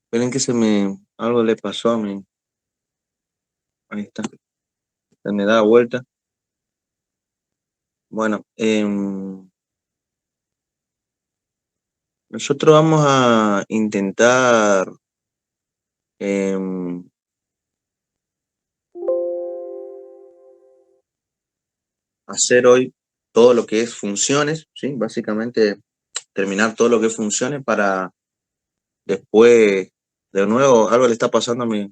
Esperen que algo le pasó a mí. Ahí está. Se me da la vuelta. Bueno, nosotros vamos a intentar em, hacer hoy todo lo que es funciones, ¿sí? Básicamente terminar todo lo que es funciones para después, de nuevo, algo le está pasando a mí.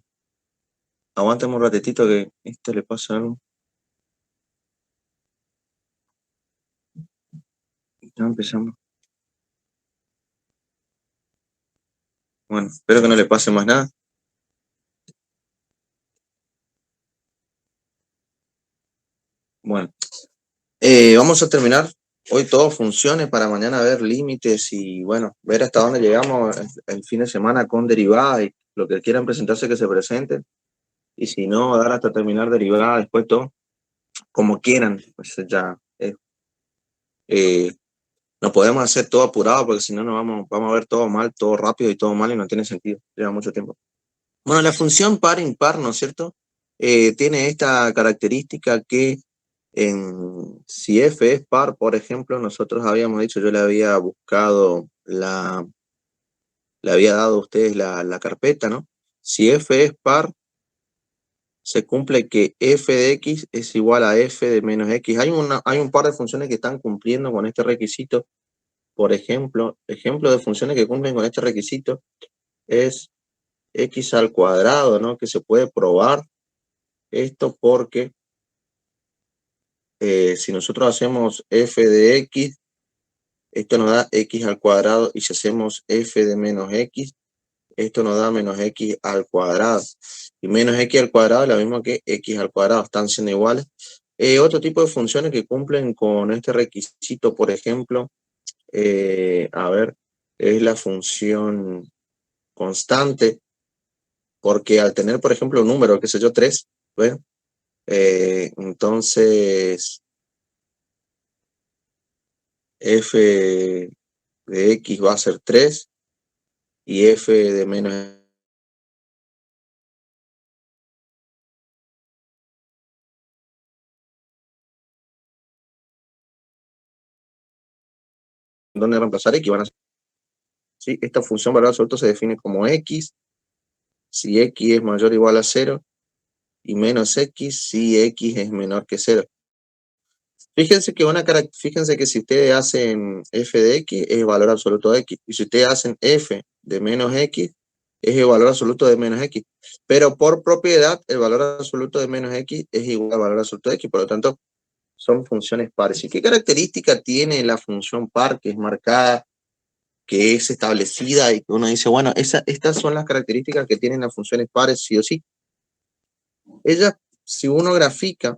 Aguántame un ratitito que esto le pasa algo. Ya empezamos. Bueno, espero que no le pase más nada. Bueno, vamos a terminar hoy todo funciones para mañana ver límites y bueno, ver hasta dónde llegamos el fin de semana con derivadas y lo que quieran presentarse que se presenten. Y si no, dar hasta terminar derivadas, después todo, como quieran. Pues ya eh, no podemos hacer todo apurado porque si no nos vamos a ver todo mal, todo rápido y todo mal y no tiene sentido. Lleva mucho tiempo. Bueno, la función par-impar, ¿no es cierto? Tiene esta característica que si f es par, por ejemplo, nosotros habíamos dicho, yo le había buscado, le había dado a ustedes la carpeta, ¿no? Si f es par, se cumple que f de x es igual a f de menos x. Hay un par de funciones que están cumpliendo con este requisito. Por ejemplo de funciones que cumplen con este requisito es x al cuadrado, ¿no? Que se puede probar esto porque si nosotros hacemos f de x, esto nos da x al cuadrado, y si hacemos f de menos x, esto nos da menos x al cuadrado. Y menos x al cuadrado es lo mismo que x al cuadrado, están siendo iguales. Otro tipo de funciones que cumplen con este requisito, por ejemplo, a ver, es la función constante, porque al tener, por ejemplo, un número, qué sé yo, 3, bueno, entonces f de x va a ser 3 y f de menos dónde reemplazar x van a ser. ¿Sí? Esta función valor absoluto se define como x si x es mayor o igual a 0 y menos x si x es menor que 0. Fíjense que si ustedes hacen f de x es el valor absoluto de x, y si ustedes hacen f de menos x es el valor absoluto de menos x, pero por propiedad el valor absoluto de menos x es igual al valor absoluto de x, por lo tanto son funciones pares. ¿Y qué característica tiene la función par que es marcada, que es establecida y que uno dice, bueno, estas son las características que tienen las funciones pares sí o sí? Ellas, si uno grafica,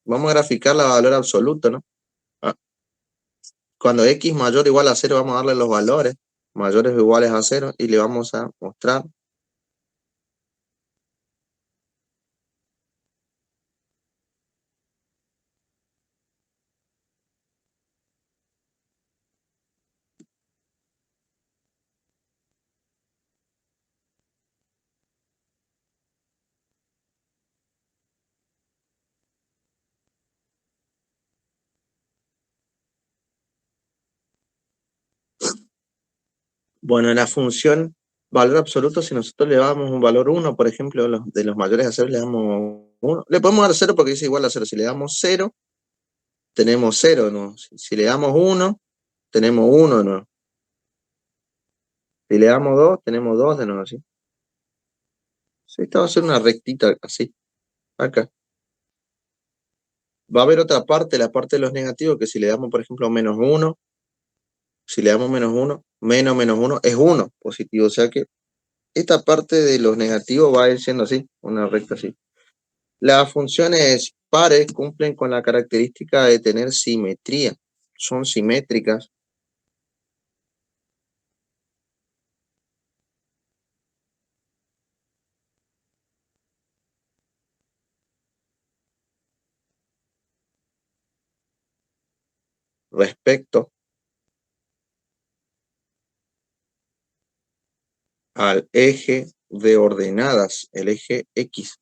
vamos a graficar la valor absoluto, ¿no? Ah, cuando x mayor o igual a 0, vamos a darle los valores mayores o iguales a 0 y le vamos a mostrar. Bueno, la función valor absoluto, si nosotros le damos un valor 1, por ejemplo, de los mayores a 0 le damos 1. Le podemos dar 0 porque dice igual a 0. Si le damos 0, tenemos 0, ¿no? Si le damos 1, tenemos 1, ¿no? Si le damos 2, tenemos 2 de nuevo, ¿sí? Sí, esta va a ser una rectita así, acá. Va a haber otra parte, la parte de los negativos, que si le damos, por ejemplo, menos 1, si le damos menos 1, menos 1 es 1 positivo. O sea que esta parte de los negativos va a ir siendo así, una recta así. Las funciones pares cumplen con la característica de tener simetría. Son simétricas respecto al eje de ordenadas, el eje X.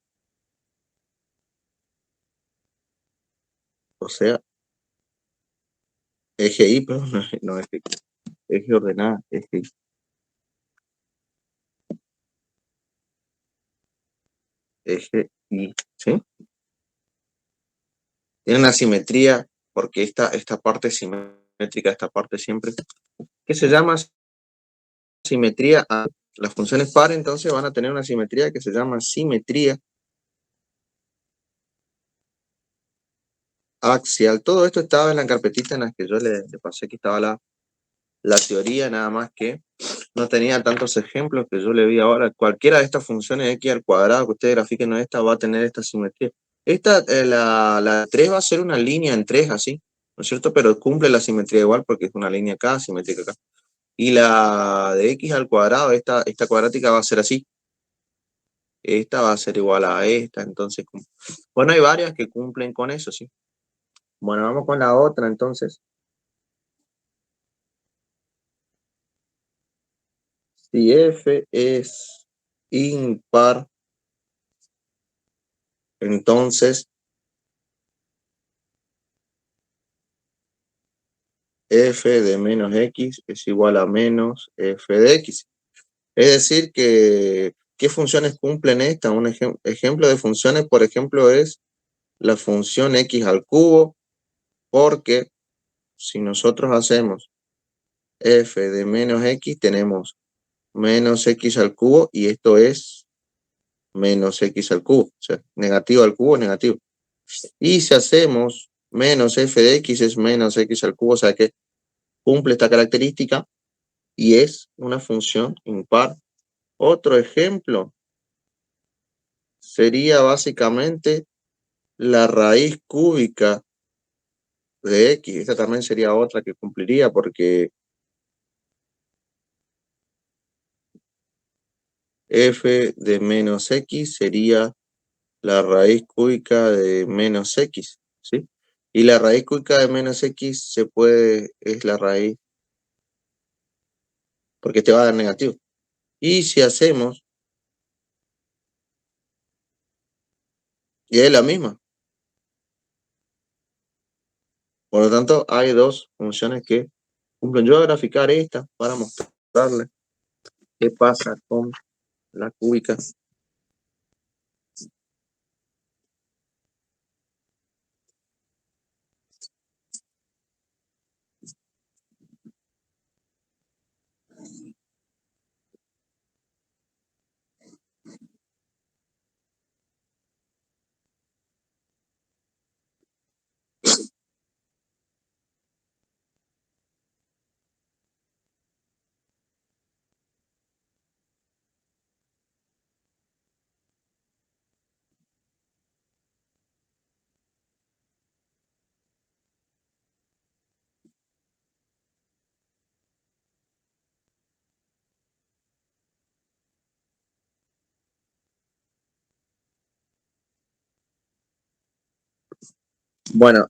O sea, eje Y, pero no eje ordenada, eje Y. Eje Y, ¿sí? Tiene una simetría, porque esta parte es simétrica, esta parte siempre, que se llama simetría. Las funciones par, entonces, van a tener una simetría que se llama simetría axial. Todo esto estaba en la carpetita en la que yo le pasé, que estaba la teoría, nada más que no tenía tantos ejemplos que yo le vi ahora. Cualquiera de estas funciones x al cuadrado que ustedes grafiquen en esta va a tener esta simetría. Esta, la 3 va a ser una línea en 3 así, ¿no es cierto? Pero cumple la simetría igual porque es una línea acá, simétrica acá. Y la de x al cuadrado, esta cuadrática va a ser así. Esta va a ser igual a esta, entonces, bueno, hay varias que cumplen con eso, ¿sí? Bueno, vamos con la otra, entonces. Si f es impar, entonces f de menos x es igual a menos f de x. Es decir, que ¿qué funciones cumplen esta? Un ejemplo de funciones, por ejemplo, es la función x al cubo, porque si nosotros hacemos f de menos x, tenemos menos x al cubo, y esto es menos x al cubo. O sea, negativo al cubo es negativo. Y si hacemos menos f de x, es menos x al cubo, o sea que cumple esta característica y es una función impar. Otro ejemplo sería básicamente la raíz cúbica de x. Esta también sería otra que cumpliría, porque f de menos x sería la raíz cúbica de menos x, ¿sí? Y la raíz cúbica de menos x es la raíz, porque te va a dar negativo. Y si hacemos, y es la misma. Por lo tanto, hay dos funciones que cumplen. Yo voy a graficar esta para mostrarles qué pasa con la cúbica. Bueno,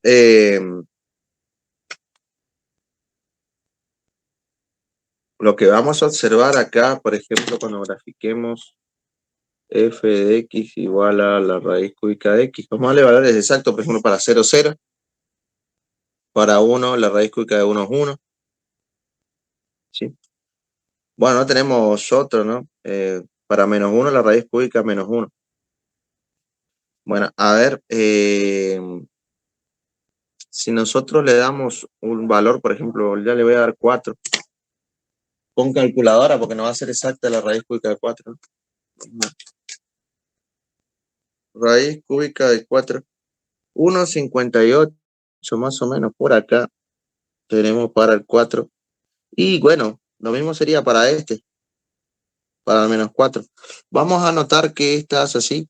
lo que vamos a observar acá, por ejemplo, cuando grafiquemos f de x igual a la raíz cúbica de x, vamos a darle valores exactos, por ejemplo, para 0, 0. Para 1, la raíz cúbica de 1 es 1. ¿Sí? Bueno, no tenemos otro, ¿no? Para menos 1, la raíz cúbica es menos 1. Bueno, a ver, si nosotros le damos un valor, por ejemplo, ya le voy a dar 4, con calculadora, porque no va a ser exacta la raíz cúbica de 4, ¿no? Raíz cúbica de 4, 1,58 más o menos por acá tenemos para el 4. Y bueno, lo mismo sería para este, para el menos 4. Vamos a notar que esta es así.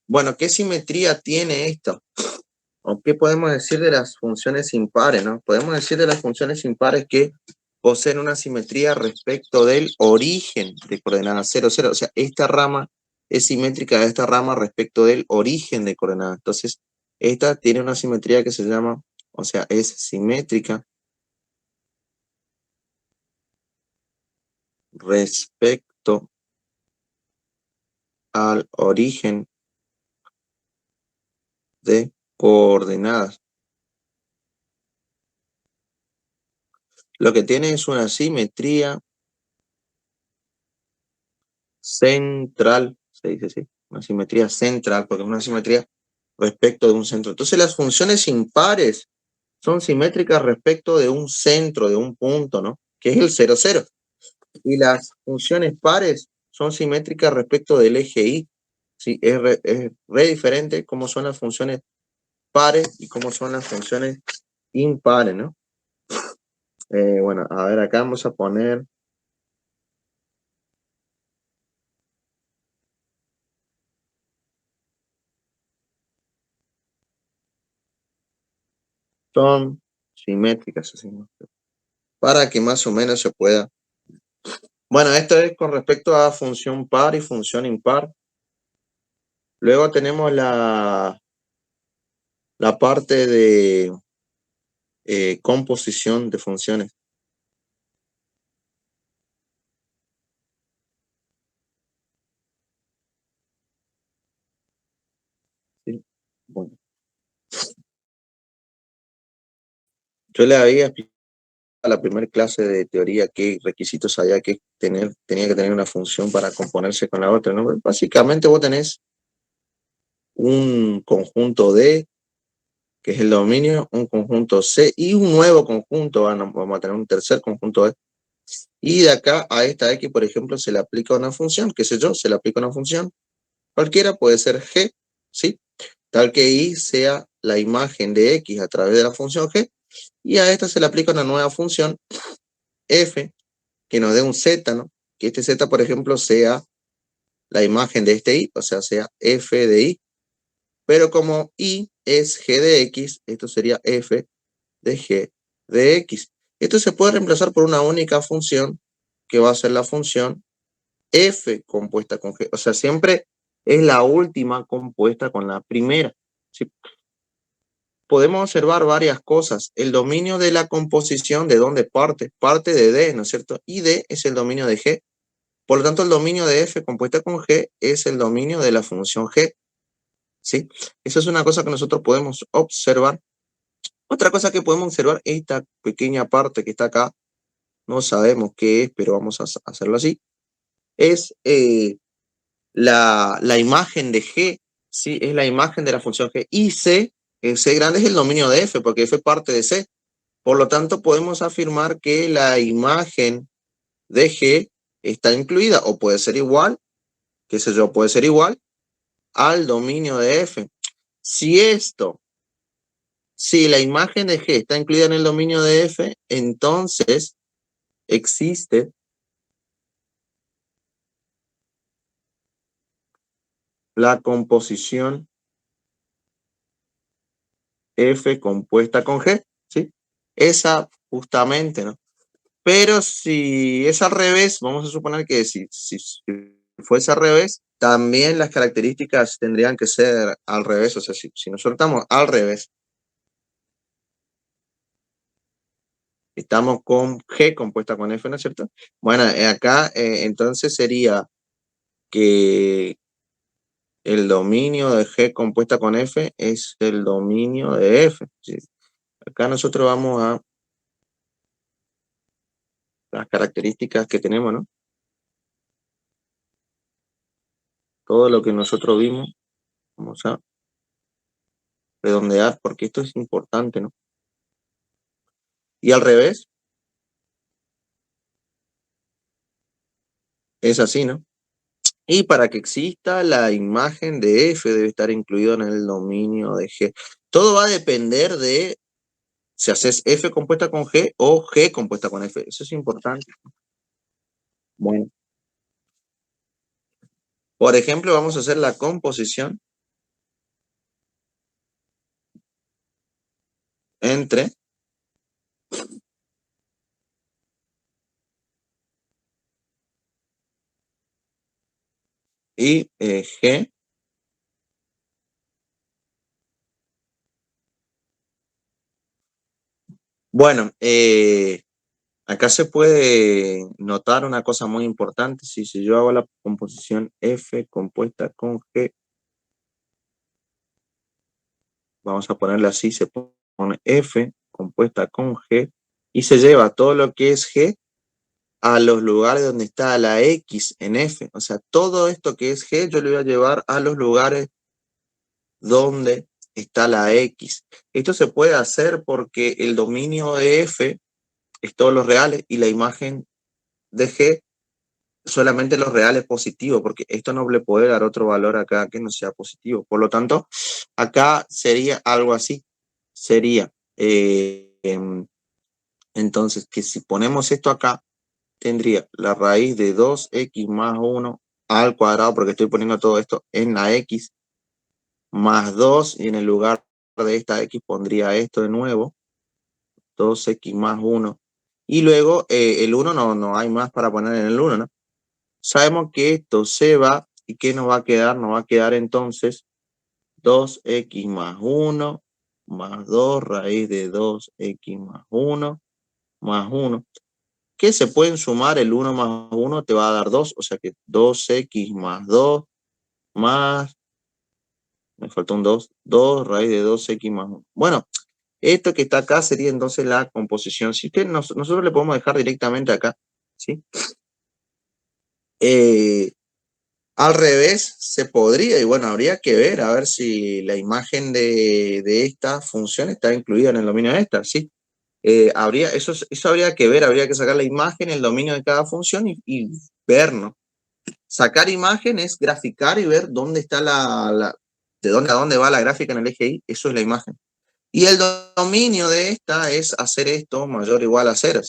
Bueno, ¿qué simetría tiene esto? ¿O qué podemos decir de las funciones impares, no? Podemos decir de las funciones impares que poseen una simetría respecto del origen de coordenadas 0, 0. O sea, esta rama es simétrica a esta rama respecto del origen de coordenadas. Entonces, Esta tiene una simetría que se llama, o sea, es simétrica respecto al origen de coordenadas. Lo que tiene es una simetría central, se dice así, una simetría central, porque es una simetría respecto de un centro. Entonces las funciones impares son simétricas respecto de un centro, de un punto, ¿no? Que es el 0, 0. Y las funciones pares son simétricas respecto del eje Y. Sí, es re diferente cómo son las funciones pares y cómo son las funciones impares, ¿no? Bueno, a ver, acá vamos a poner son simétricas, así, ¿no? Para que más o menos se pueda. Bueno, esto es con respecto a función par y función impar. Luego tenemos la parte de composición de funciones. ¿Sí? Bueno, yo le había explicado a la primera clase de teoría qué requisitos había que tener, tenía que tener una función para componerse con la otra, ¿no? Básicamente vos tenés un conjunto D, que es el dominio, un conjunto C y un nuevo conjunto, vamos a tener un tercer conjunto D. Y de acá a esta X, por ejemplo, se le aplica una función, qué sé yo, se le aplica una función. Cualquiera puede ser G, ¿sí? Tal que Y sea la imagen de X a través de la función G. Y a esta se le aplica una nueva función F, que nos dé un Z, ¿no? Que este Z, por ejemplo, sea la imagen de este Y, o sea F de Y. Pero como Y es G de X, esto sería F de G de X. Esto se puede reemplazar por una única función, que va a ser la función F compuesta con G. O sea, siempre es la última compuesta con la primera. ¿Sí? Podemos observar varias cosas. El dominio de la composición, ¿de dónde parte? Parte de D, ¿no es cierto? Y D es el dominio de G. Por lo tanto, el dominio de F compuesta con G es el dominio de la función G. ¿Sí? Eso es una cosa que nosotros podemos observar. Otra cosa que podemos observar, esta pequeña parte que está acá, no sabemos qué es, pero vamos a hacerlo así, es la imagen de G, ¿sí? Es la imagen de la función G. Y C, C grande es el dominio de F, porque F parte de C. Por lo tanto, podemos afirmar que la imagen de G está incluida, o puede ser igual, qué sé yo, puede ser igual al dominio de F. Si esto, si la imagen de G está incluida en el dominio de F, entonces existe la composición F compuesta con G, ¿sí? Esa justamente, ¿no? Pero si es al revés, vamos a suponer que si fuese al revés, también las características tendrían que ser al revés. O sea, si nosotros estamos al revés, estamos con G compuesta con F, ¿no es cierto? Bueno, acá entonces sería que el dominio de G compuesta con F es el dominio de F. ¿Sí? Acá nosotros vamos a las características que tenemos, ¿no? Todo lo que nosotros vimos, vamos a redondear porque esto es importante, ¿no? Y al revés, es así, ¿no? Y para que exista la imagen de F debe estar incluido en el dominio de G. Todo va a depender de si haces F compuesta con G o G compuesta con F. Eso es importante. Bueno, por ejemplo, vamos a hacer la composición entre y G Bueno, acá se puede notar una cosa muy importante. Si yo hago la composición F compuesta con G, vamos a ponerle así, se pone F compuesta con G y se lleva todo lo que es G a los lugares donde está la X en F. O sea, todo esto que es G yo lo voy a llevar a los lugares donde está la X. Esto se puede hacer porque el dominio de F es todos los reales y la imagen de G solamente los reales positivos, porque esto no le puede dar otro valor acá que no sea positivo. Por lo tanto, acá sería algo así. Sería, entonces, que si ponemos esto acá, tendría la raíz de 2x más 1 al cuadrado, porque estoy poniendo todo esto en la x, más 2, y en el lugar de esta x pondría esto de nuevo, 2x más 1. Y luego el 1 no hay más para poner en el 1, ¿no? Sabemos que esto se va, ¿y qué nos va a quedar? Nos va a quedar entonces 2x más 1 más 2 raíz de 2x más 1 más 1. Que se pueden sumar, el 1 más 1 te va a dar 2, o sea que 2x más 2 más, me faltó un 2, 2 raíz de 2x más 1. Bueno, esto que está acá sería entonces la composición. Si que nosotros le podemos dejar directamente acá, ¿sí? Al revés se podría, y bueno, habría que ver a ver si la imagen de esta función está incluida en el dominio de esta, ¿sí? Eso habría que ver, habría que sacar la imagen, el dominio de cada función y ver, ¿no? Sacar imagen es graficar y ver dónde está de dónde a dónde va la gráfica en el eje Y, eso es la imagen. Y el dominio de esta es hacer esto mayor o igual a 0,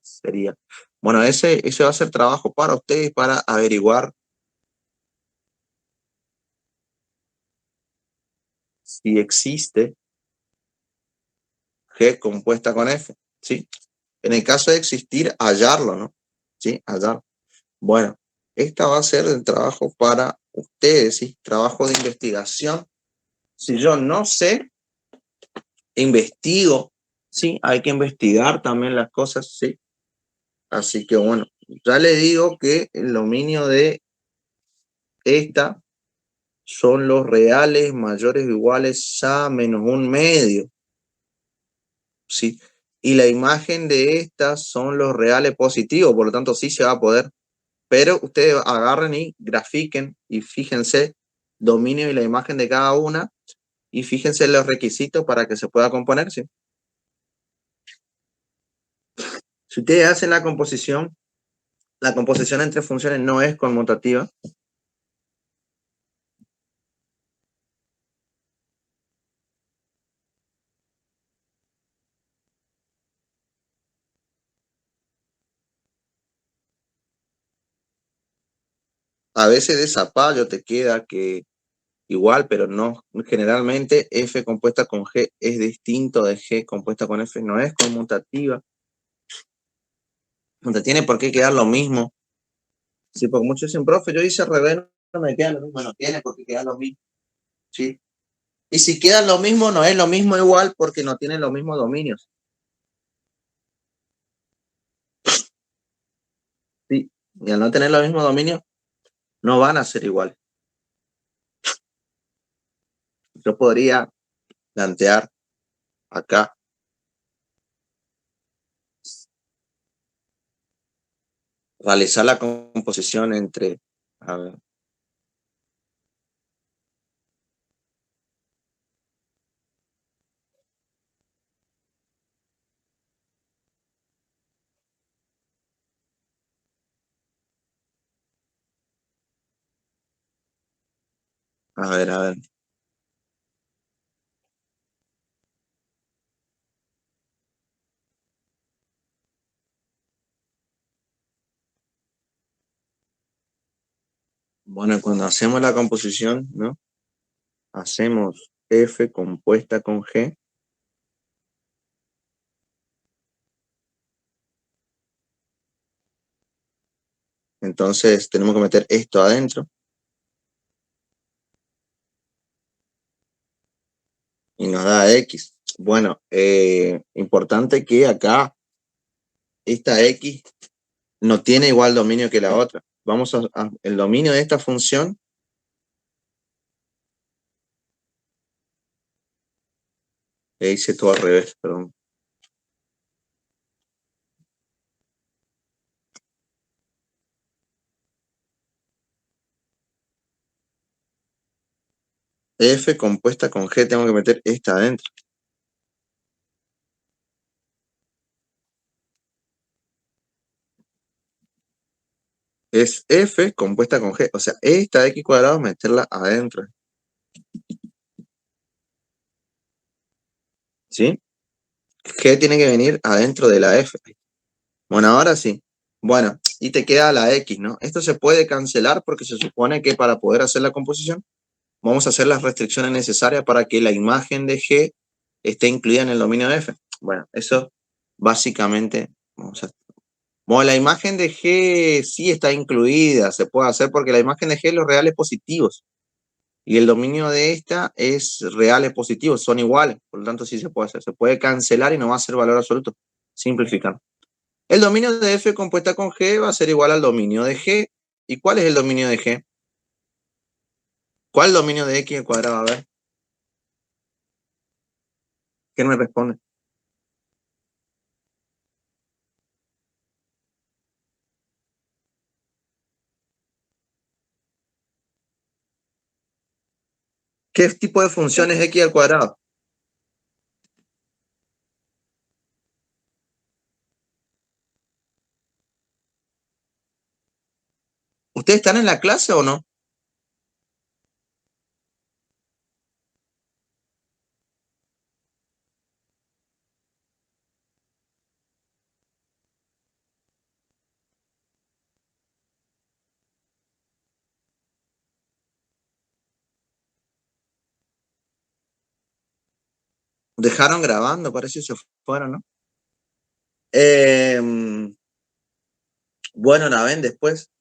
sería. Bueno, ese va a ser trabajo para ustedes para averiguar si existe G compuesta con F, ¿sí? En el caso de existir, hallarlo, ¿no? ¿Sí? Hallar. Bueno, esta va a ser el trabajo para ustedes, ¿sí? Trabajo de investigación. Si yo no sé, investigo, ¿sí? Hay que investigar también las cosas, ¿sí? Así que bueno, ya le digo que el dominio de esta son los reales mayores o iguales a menos un medio, ¿sí? Y la imagen de estas son los reales positivos, por lo tanto sí se va a poder. Pero ustedes agarren y grafiquen y fíjense dominio y la imagen de cada una y fíjense los requisitos para que se pueda componer, ¿sí? Si ustedes hacen la composición entre funciones no es conmutativa. A veces de zapallo te queda que igual, pero no. Generalmente F compuesta con G es distinto de G compuesta con F, no es conmutativa. No te tiene por qué quedar lo mismo. Sí, porque muchos dicen, profe, yo hice al revés, no me queda lo mismo, no tiene por qué quedar lo mismo. Sí. Y si quedan lo mismo, no es lo mismo igual porque no tienen los mismos dominios. Sí. Y al no tener los mismos dominios, no van a ser igual. Yo podría plantear acá realizar la composición entre, a ver, a ver. Bueno, cuando hacemos la composición, ¿no? Hacemos F compuesta con G. Entonces tenemos que meter esto adentro. Y nos da X. Bueno, importante que acá esta X no tiene igual dominio que la otra. Vamos el dominio de esta función. Hice todo al revés, perdón. F compuesta con G, tengo que meter esta adentro. Es F compuesta con G. O sea, esta X cuadrado meterla adentro. ¿Sí? G tiene que venir adentro de la F. Bueno, ahora sí. Bueno, y te queda la X, ¿no? Esto se puede cancelar porque se supone que para poder hacer la composición vamos a hacer las restricciones necesarias para que la imagen de G esté incluida en el dominio de F. Bueno, eso básicamente bueno, la imagen de G sí está incluida, se puede hacer porque la imagen de G es los reales positivos y el dominio de esta es reales positivos, son iguales, por lo tanto sí se puede hacer. Se puede cancelar y no va a ser valor absoluto, simplificando. El dominio de F compuesta con G va a ser igual al dominio de G. ¿Y cuál es el dominio de G? ¿Cuál dominio de X al cuadrado? A ver, ¿quién me responde? ¿Qué tipo de función es X al cuadrado? ¿Ustedes están en la clase o no? Dejaron grabando, parece que se fueron, ¿no? Bueno, la ven después.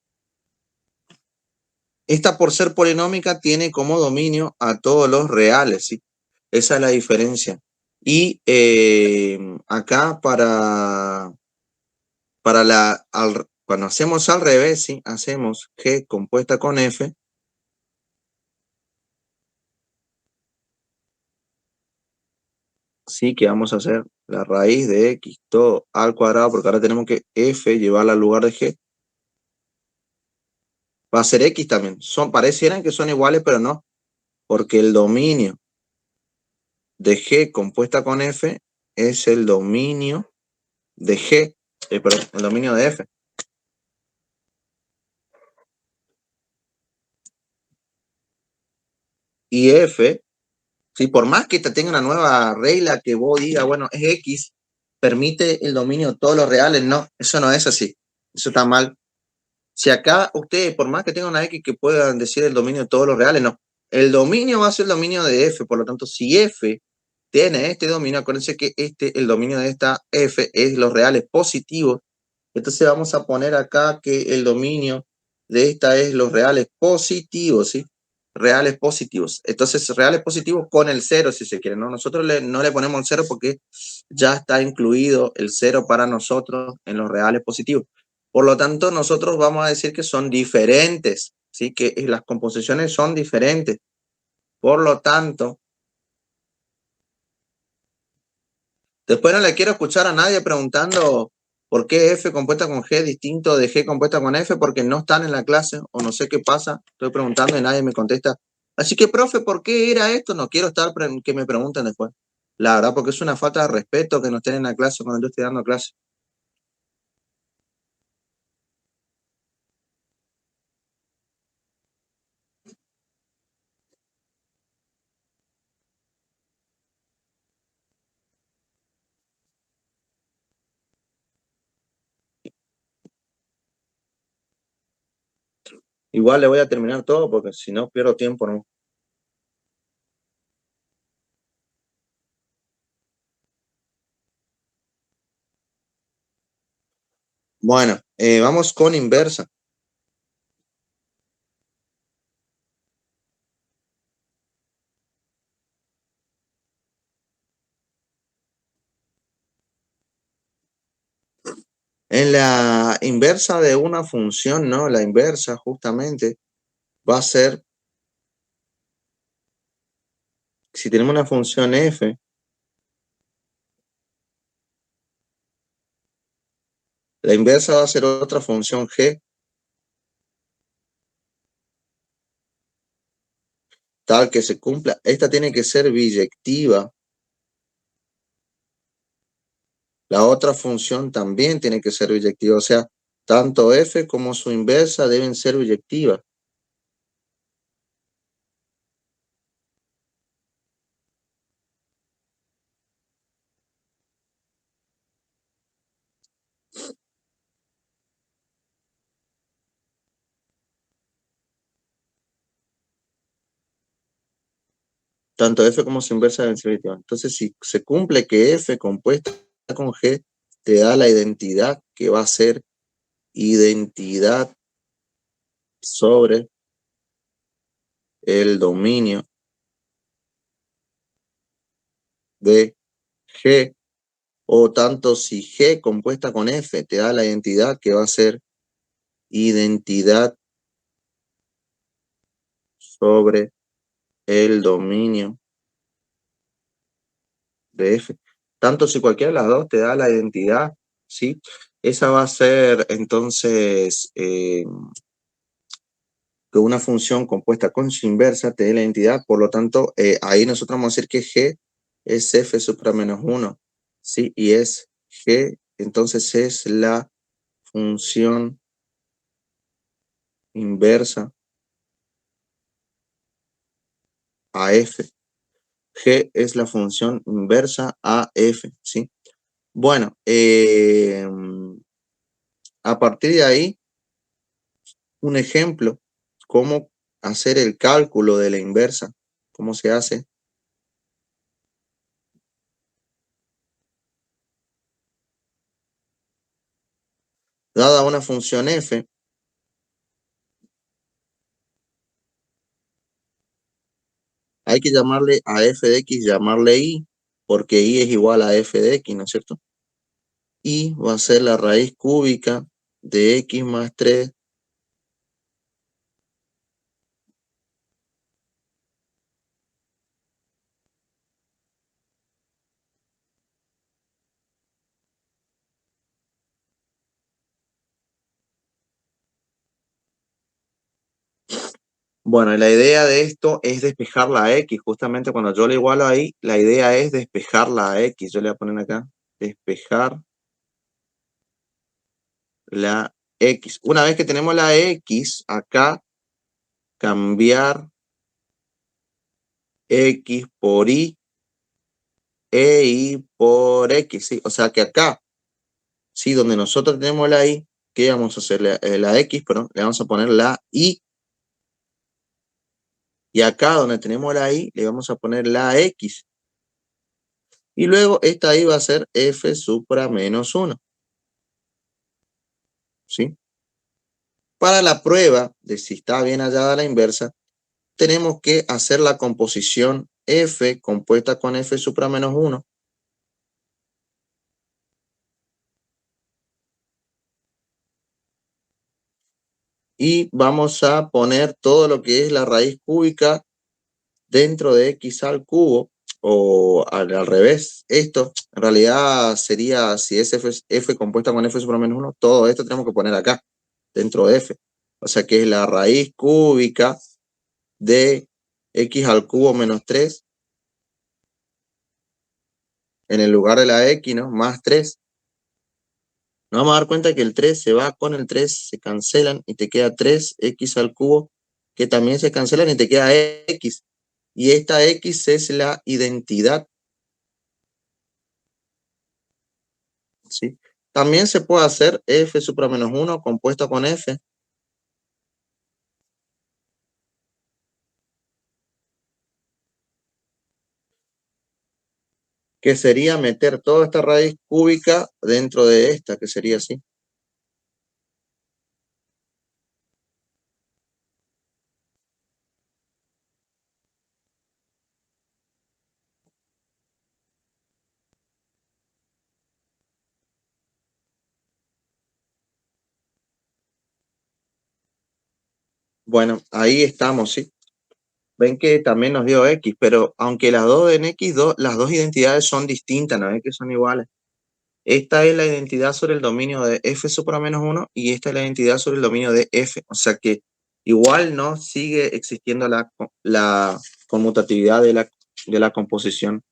Esta, por ser polinómica, tiene como dominio a todos los reales, ¿sí? Esa es la diferencia. Y acá cuando hacemos al revés, ¿sí? Hacemos G compuesta con F. Sí, que vamos a hacer la raíz de X todo al cuadrado, porque ahora tenemos que F llevarla al lugar de G. Va a ser X también. Parecieran que son iguales, pero no, porque el dominio de G compuesta con F es el dominio de G, perdón, el dominio de F. Y F, si por más que te tenga una nueva regla que vos digas, bueno, es X, permite el dominio de todos los reales, no, eso no es así, eso está mal. Si acá ustedes, por más que tengan una X que puedan decir el dominio de todos los reales, no, el dominio va a ser el dominio de F, por lo tanto, si F tiene este dominio, acuérdense que el dominio de esta F es los reales positivos. Entonces vamos a poner acá que el dominio de esta es los reales positivos, ¿sí? Reales positivos. Entonces, reales positivos con el cero, si se quiere, ¿no? Nosotros no le ponemos el cero porque ya está incluido el cero para nosotros en los reales positivos. Por lo tanto, nosotros vamos a decir que son diferentes, ¿sí? Que las composiciones son diferentes. Por lo tanto, después no le quiero escuchar a nadie preguntando por qué F compuesta con G es distinto de G compuesta con F, porque no están en la clase o no sé qué pasa. Estoy preguntando y nadie me contesta. Así que, profe, ¿por qué era esto? No quiero estar que me pregunten después. La verdad, porque es una falta de respeto que no estén en la clase cuando yo estoy dando clase. Igual le voy a terminar todo porque si no pierdo tiempo, ¿no? Bueno, vamos con inversa. En la inversa de una función, ¿no? La inversa justamente va a ser, si tenemos una función f, la inversa va a ser otra función g, tal que se cumpla. Esta tiene que ser biyectiva. La otra función también tiene que ser biyectiva. O sea, tanto f como su inversa deben ser biyectivas. Tanto f como su inversa deben ser biyectivas. Entonces, si se cumple que f compuesta con g te da la identidad que va a ser identidad sobre el dominio de G, o tanto si G compuesta con F te da la identidad que va a ser identidad sobre el dominio de F. Tanto si cualquiera de las dos te da la identidad, ¿sí? Esa va a ser entonces que una función compuesta con su inversa te dé la identidad, por lo tanto, ahí nosotros vamos a decir que G es F supra menos 1, ¿sí? Y es G, entonces es la función inversa a F. G es la función inversa a F, ¿sí? Bueno, a partir de ahí, un ejemplo, cómo hacer el cálculo de la inversa, cómo se hace. Dada una función f, hay que llamarle a f de x, llamarle y, porque y es igual a f de x, ¿no es cierto? Y va a ser la raíz cúbica de x más 3. Bueno, y la idea de esto es despejar la x. Justamente cuando yo le igualo ahí, la idea es despejar la x. Yo le voy a poner acá, despejar la x. Una vez que tenemos la x, acá cambiar x por y e y por x, ¿sí? O sea que acá, ¿sí? Donde nosotros tenemos la y, ¿qué vamos a hacer? La x, perdón, le vamos a poner la y. Y acá donde tenemos la y, le vamos a poner la x. Y luego esta y va a ser f supra menos 1, ¿sí? Para la prueba de si está bien hallada la inversa, tenemos que hacer la composición f compuesta con f supra menos 1. Y vamos a poner todo lo que es la raíz cúbica dentro de x al cubo, o al revés. Esto en realidad sería, si es f compuesta con f supra menos 1, todo esto tenemos que poner acá, dentro de f. O sea que es la raíz cúbica de x al cubo menos 3 en el lugar de la x, ¿no? Más 3. Nos vamos a dar cuenta que el 3 se va con el 3, se cancelan y te queda 3x al cubo, que también se cancelan y te queda x. Y esta x es la identidad, ¿sí? También se puede hacer f supra menos 1 compuesto con f, que sería meter toda esta raíz cúbica dentro de esta, que sería así. Bueno, ahí estamos, ¿sí? Ven que también nos dio X, pero aunque las dos en X, las dos identidades son distintas, no es que son iguales. Esta es la identidad sobre el dominio de f supra menos 1 y esta es la identidad sobre el dominio de f. O sea que igual no sigue existiendo la conmutatividad de la composición.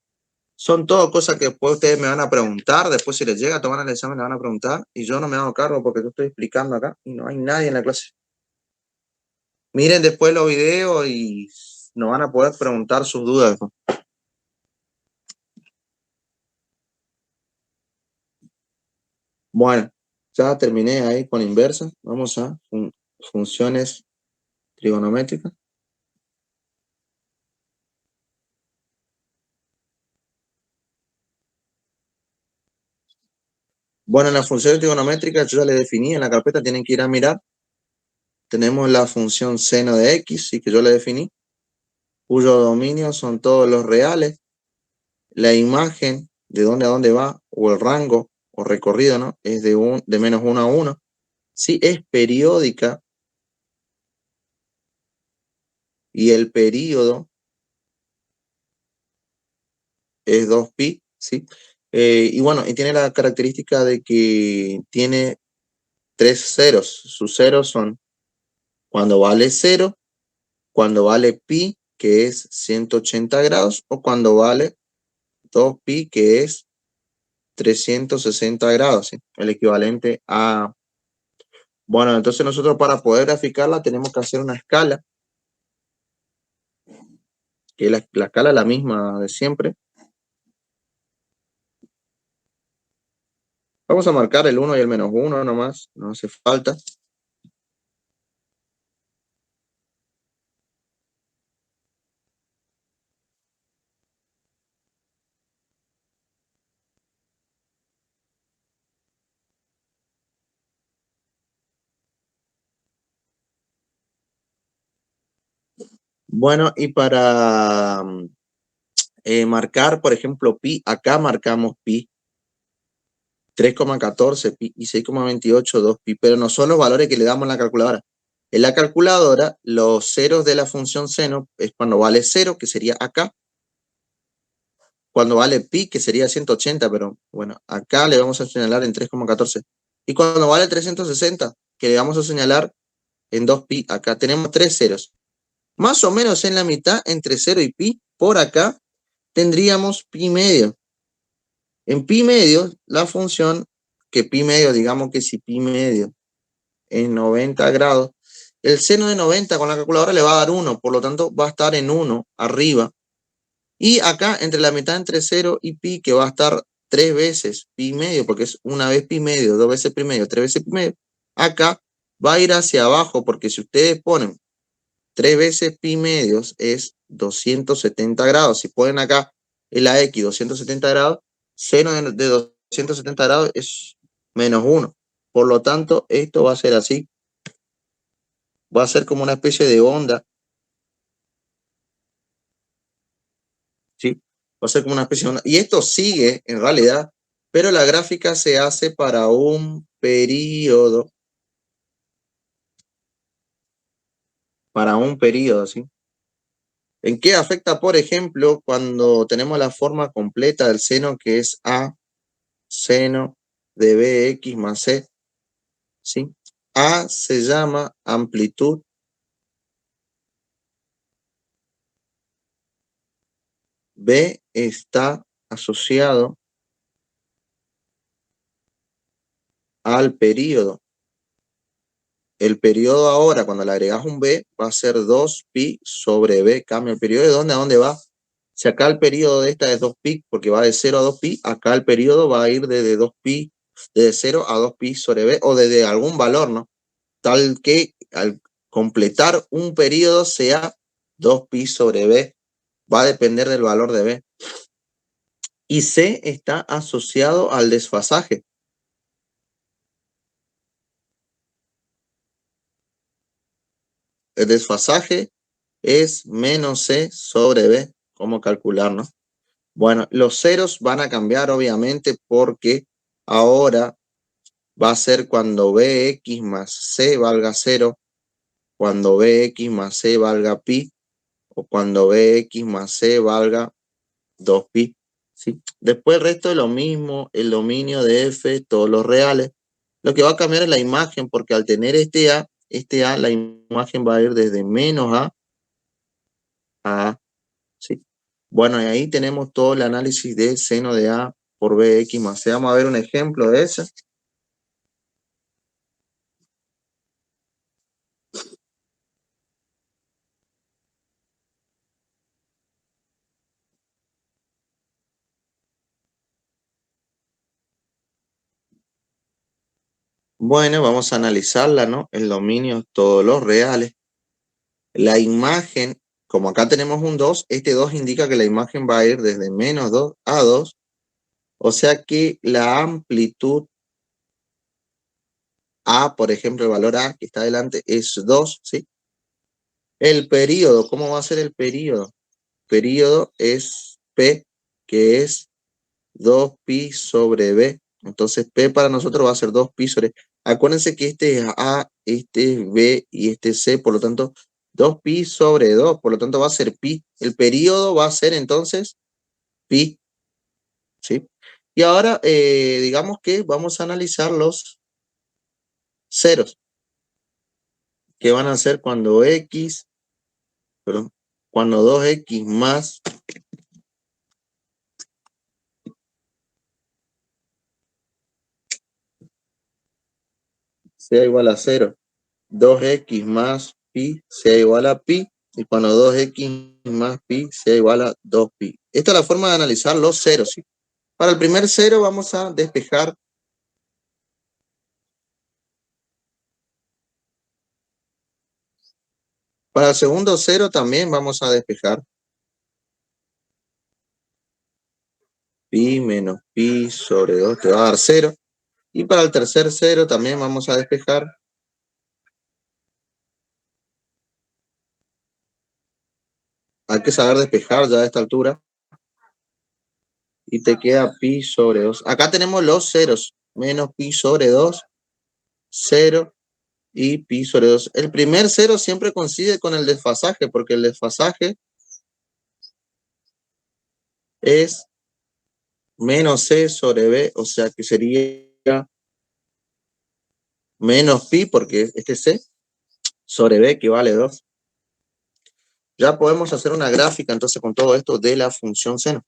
Son todo cosas que después ustedes me van a preguntar, después si les llega a tomar el examen me van a preguntar y yo no me hago cargo porque yo estoy explicando acá y no hay nadie en la clase. Miren después los videos y nos van a poder preguntar sus dudas. Bueno, ya terminé ahí con inversa. Vamos a funciones trigonométricas. Bueno, en las funciones trigonométricas yo ya les definí en la carpeta, tienen que ir a mirar. Tenemos la función seno de x, sí que yo le definí, cuyo dominio son todos los reales. La imagen de dónde a dónde va, o el rango, o recorrido, ¿no? Es de menos 1 a 1. Si es periódica y el período es 2pi, ¿sí? Y bueno, y tiene la característica de que tiene 3 ceros. Sus ceros son cuando vale 0, cuando vale pi, que es 180 grados, o cuando vale 2pi, que es 360 grados, ¿sí? El equivalente a... Bueno, entonces nosotros para poder graficarla tenemos que hacer una escala, que la escala es la misma de siempre. Vamos a marcar el 1 y el menos 1 nomás, no hace falta. Bueno, y para marcar, por ejemplo, pi, acá marcamos pi, 3,14 pi y 6,28, 2 pi, pero no son los valores que le damos en la calculadora. En la calculadora, los ceros de la función seno es cuando vale 0, que sería acá, cuando vale pi, que sería 180, pero bueno, acá le vamos a señalar en 3,14. Y cuando vale 360, que le vamos a señalar en 2 pi, acá tenemos 3 ceros. Más o menos en la mitad, entre 0 y pi, por acá, tendríamos pi medio. En pi medio, la función, que pi medio, digamos que si pi medio es 90 grados, el seno de 90 con la calculadora le va a dar 1, por lo tanto va a estar en 1 arriba. Y acá, entre la mitad entre 0 y pi, que va a estar 3 veces pi medio, porque es una vez pi medio, 2 veces pi medio, 3 veces pi medio, acá va a ir hacia abajo, porque si ustedes ponen 3 veces pi medios es 270 grados. Si ponen acá en la X 270 grados, seno de 270 grados es menos 1. Por lo tanto, esto va a ser así. Va a ser como una especie de onda. ¿Sí? Va a ser como una especie de onda. Y esto sigue, en realidad, pero la gráfica se hace para un periodo. Para un periodo, ¿sí? ¿En qué afecta, por ejemplo, cuando tenemos la forma completa del seno, que es A seno de bx más c? ¿Sí? A se llama amplitud B está asociado al periodo. El periodo ahora, cuando le agregas un B, va a ser 2pi sobre B. Cambia el periodo. ¿De dónde a dónde va? Si acá el periodo de esta es 2pi, porque va de 0 a 2pi, acá el periodo va a ir desde 2pi, desde 0 a 2pi sobre B, o desde algún valor, ¿no? Tal que al completar un periodo sea 2pi sobre B. Va a depender del valor de B. Y C está asociado al desfasaje. El desfasaje es menos C sobre B. ¿Cómo calcular, no? Bueno, los ceros van a cambiar obviamente porque ahora va a ser cuando Bx más C valga 0 cuando bx más c valga pi, o cuando bx más c valga 2pi. ¿Sí? Después el resto es lo mismo, el dominio de f, todos los reales. Lo que va a cambiar es la imagen, porque al tener este a, la imagen va a ir desde menos a A. ¿Sí? Bueno, y ahí tenemos todo el análisis de seno de A por bx más c. Vamos a ver un ejemplo de eso. Bueno, vamos a analizarla, ¿no? El dominio, todos los reales. La imagen, como acá tenemos un 2, este 2 indica que la imagen va a ir desde menos 2 a 2. O sea que la amplitud A, por ejemplo, el valor A que está adelante es 2, ¿sí? El periodo, ¿cómo va a ser el periodo? Periodo es P, que es 2pi sobre B. Entonces P para nosotros va a ser 2pi sobre... Acuérdense que este es A, este es B y este es C, por lo tanto 2pi sobre 2, por lo tanto va a ser pi. El periodo va a ser entonces pi, ¿sí? Y ahora digamos que vamos a analizar los ceros. ¿Qué van a hacer cuando x, perdón, cuando 2x más sea igual a 0? 2x más pi sea igual a pi, y cuando 2x más pi sea igual a 2pi. Esta es la forma de analizar los ceros, ¿sí? Para el primer cero vamos a despejar. Para el segundo cero también vamos a despejar. Pi menos pi sobre 2 te va a dar 0. Y para el tercer cero también vamos a despejar. Hay que saber despejar ya a esta altura. Y te queda pi sobre 2. Acá tenemos los ceros. Menos pi sobre 2, 0 y pi sobre 2. El primer cero siempre coincide con el desfasaje, porque el desfasaje es menos c sobre b, o sea que sería menos pi, porque este c sobre b que vale 2. Ya podemos hacer una gráfica entonces con todo esto de la función seno.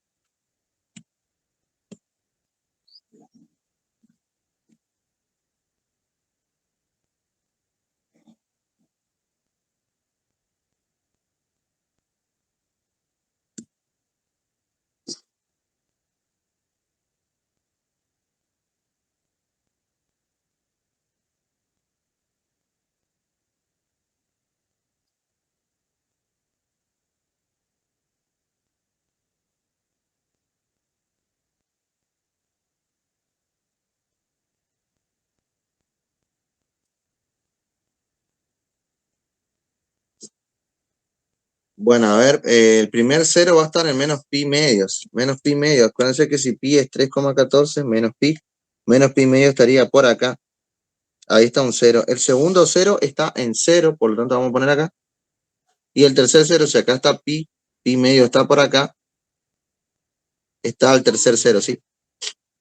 Bueno, a ver, el primer cero va a estar en menos pi medios. Menos pi medios. Acuérdense que si pi es 3,14 menos pi medio estaría por acá. Ahí está un cero. El segundo cero está en 0, por lo tanto vamos a poner acá. Y el tercer cero, si acá está pi medio está por acá, está el tercer cero, ¿sí?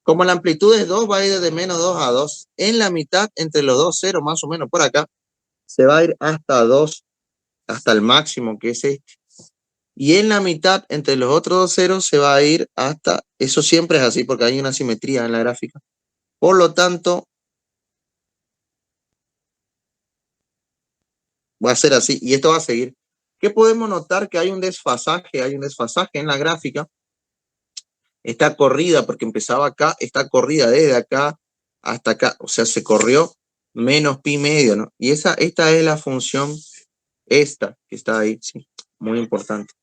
Como la amplitud es 2, va a ir de menos 2 a 2. En la mitad, entre los dos ceros, más o menos por acá, se va a ir hasta 2, hasta el máximo, que es este. Y en la mitad, entre los otros dos ceros, se va a ir hasta... Eso siempre es así, porque hay una simetría en la gráfica. Por lo tanto, va a ser así. Y esto va a seguir. ¿Qué podemos notar? Que hay un desfasaje en la gráfica. Está corrida, porque empezaba acá, está corrida desde acá hasta acá. O sea, se corrió menos pi medio, ¿no? Y esta es la función, esta que está ahí, sí. Muy importante.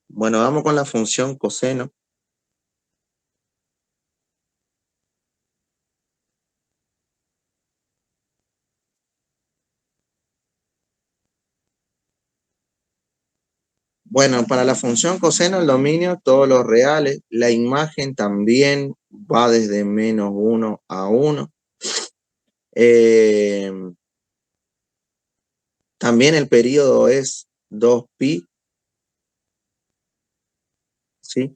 Bueno, vamos con la función coseno. Bueno, para la función coseno, el dominio, todos los reales. La imagen también va desde -1 a 1. También el periodo es 2pi. ¿Sí?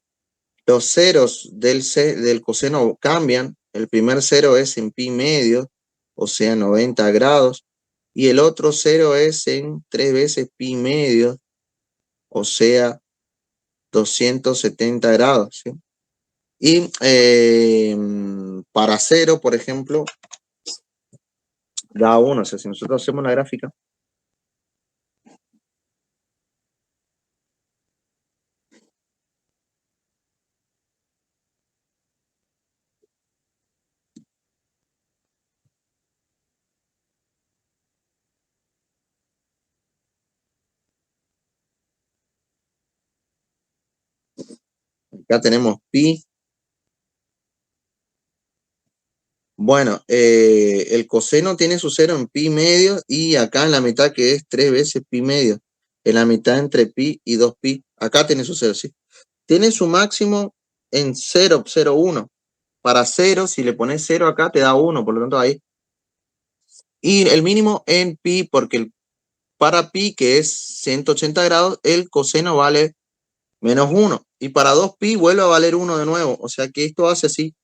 Los ceros del coseno cambian. El primer cero es en pi medio, o sea, 90 grados. Y el otro cero es en 3 veces pi medio, o sea, 270 grados. ¿Sí? Y para cero, por ejemplo, da 1. O sea, si nosotros hacemos una gráfica, acá tenemos pi. Bueno, el coseno tiene su cero en pi medio y acá en la mitad que es 3 veces pi medio. En la mitad entre pi y 2pi. Acá tiene su cero, ¿sí? Tiene su máximo en 0,01. Para 0, si le pones 0 acá, te da 1, por lo tanto ahí. Y el mínimo en pi, porque para pi, que es 180 grados, el coseno vale -1. Y para 2pi vuelve a valer 1 de nuevo. O sea que esto hace así.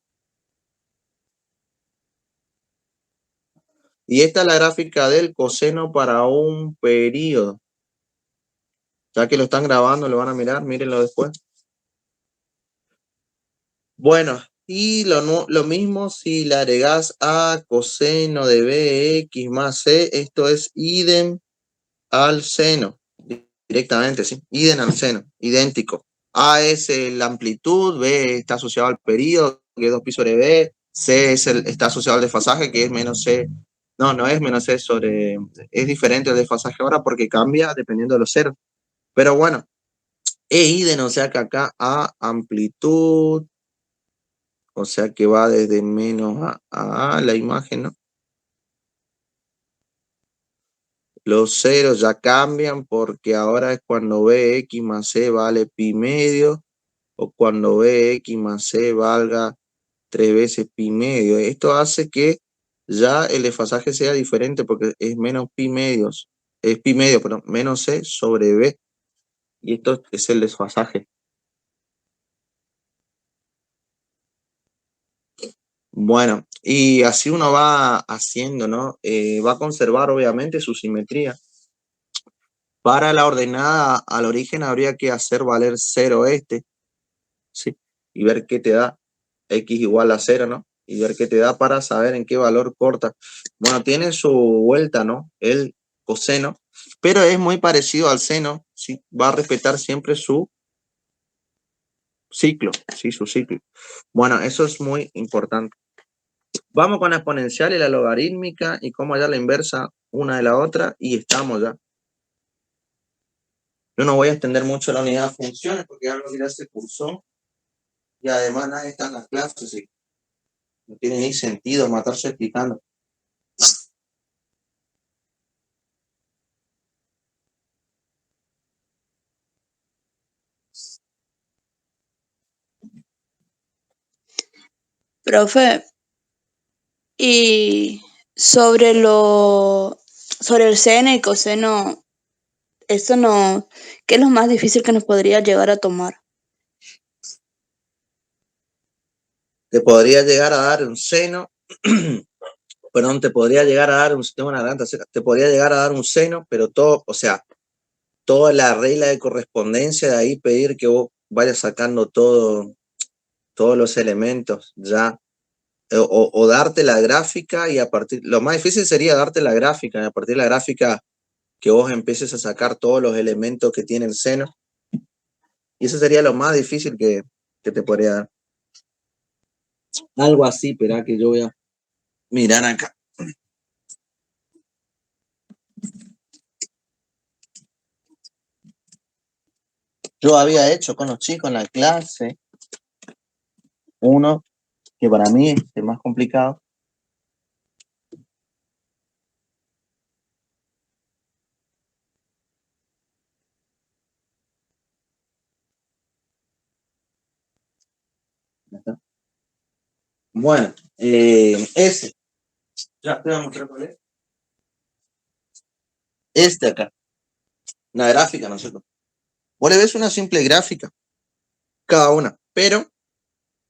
Y esta es la gráfica del coseno para un periodo. Ya que lo están grabando, lo van a mirar, mírenlo después. Bueno, y lo mismo si le agregás a coseno de bx más c, esto es idem al seno, directamente, ¿sí? Idem al seno, idéntico. A es la amplitud, B está asociado al periodo, que es 2pi sobre B, C está asociado al desfasaje, que es menos C. No, no es menos C sobre... Es diferente el desfasaje ahora porque cambia dependiendo de los ceros. Pero bueno, e idem, o sea que acá A amplitud, o sea que va desde menos a la imagen, ¿no? Los ceros ya cambian porque ahora es cuando bx más c vale pi medio o cuando bx más c valga 3 veces pi medio. Esto hace que ya el desfasaje sea diferente porque es menos pi medios, es pi medio, perdón, menos c sobre b. Y esto es el desfasaje. Bueno, y así uno va haciendo, ¿no? Va a conservar obviamente su simetría. Para la ordenada al origen habría que hacer valer 0 este, ¿sí? Y ver qué te da x igual a 0, ¿no? Y ver qué te da para saber en qué valor corta. Bueno, tiene su vuelta, ¿no? El coseno, pero es muy parecido al seno, ¿sí? Va a respetar siempre su ciclo, ¿sí? Su ciclo. Bueno, eso es muy importante. Vamos con la exponencial y la logarítmica y cómo hallar la inversa una de la otra y estamos ya. Yo no voy a extender mucho la unidad de funciones porque es algo que ya se cursó y además nadie está en las clases y no tiene ni sentido matarse explicando. Profe, y sobre el seno y coseno, eso no, ¿qué es lo más difícil que nos podría llegar a tomar? Te podría llegar a dar un seno, perdón, te podría llegar a dar un, tengo una garganta seca, te podría llegar a dar un seno, pero todo, o sea, toda la regla de correspondencia de ahí pedir que vos vayas sacando todos los elementos ya, o darte la gráfica y a partir, lo más difícil sería darte la gráfica, y a partir de la gráfica que vos empieces a sacar todos los elementos que tiene el seno, y eso sería lo más difícil que te podría dar. Algo así, espera que yo voy a mirar acá. Yo había hecho con los chicos en la clase uno que para mí es el más complicado. Bueno, ese. Ya te voy a mostrar cuál es. Este acá. Una gráfica, ¿no es cierto? Vos le ves una simple gráfica, cada una, pero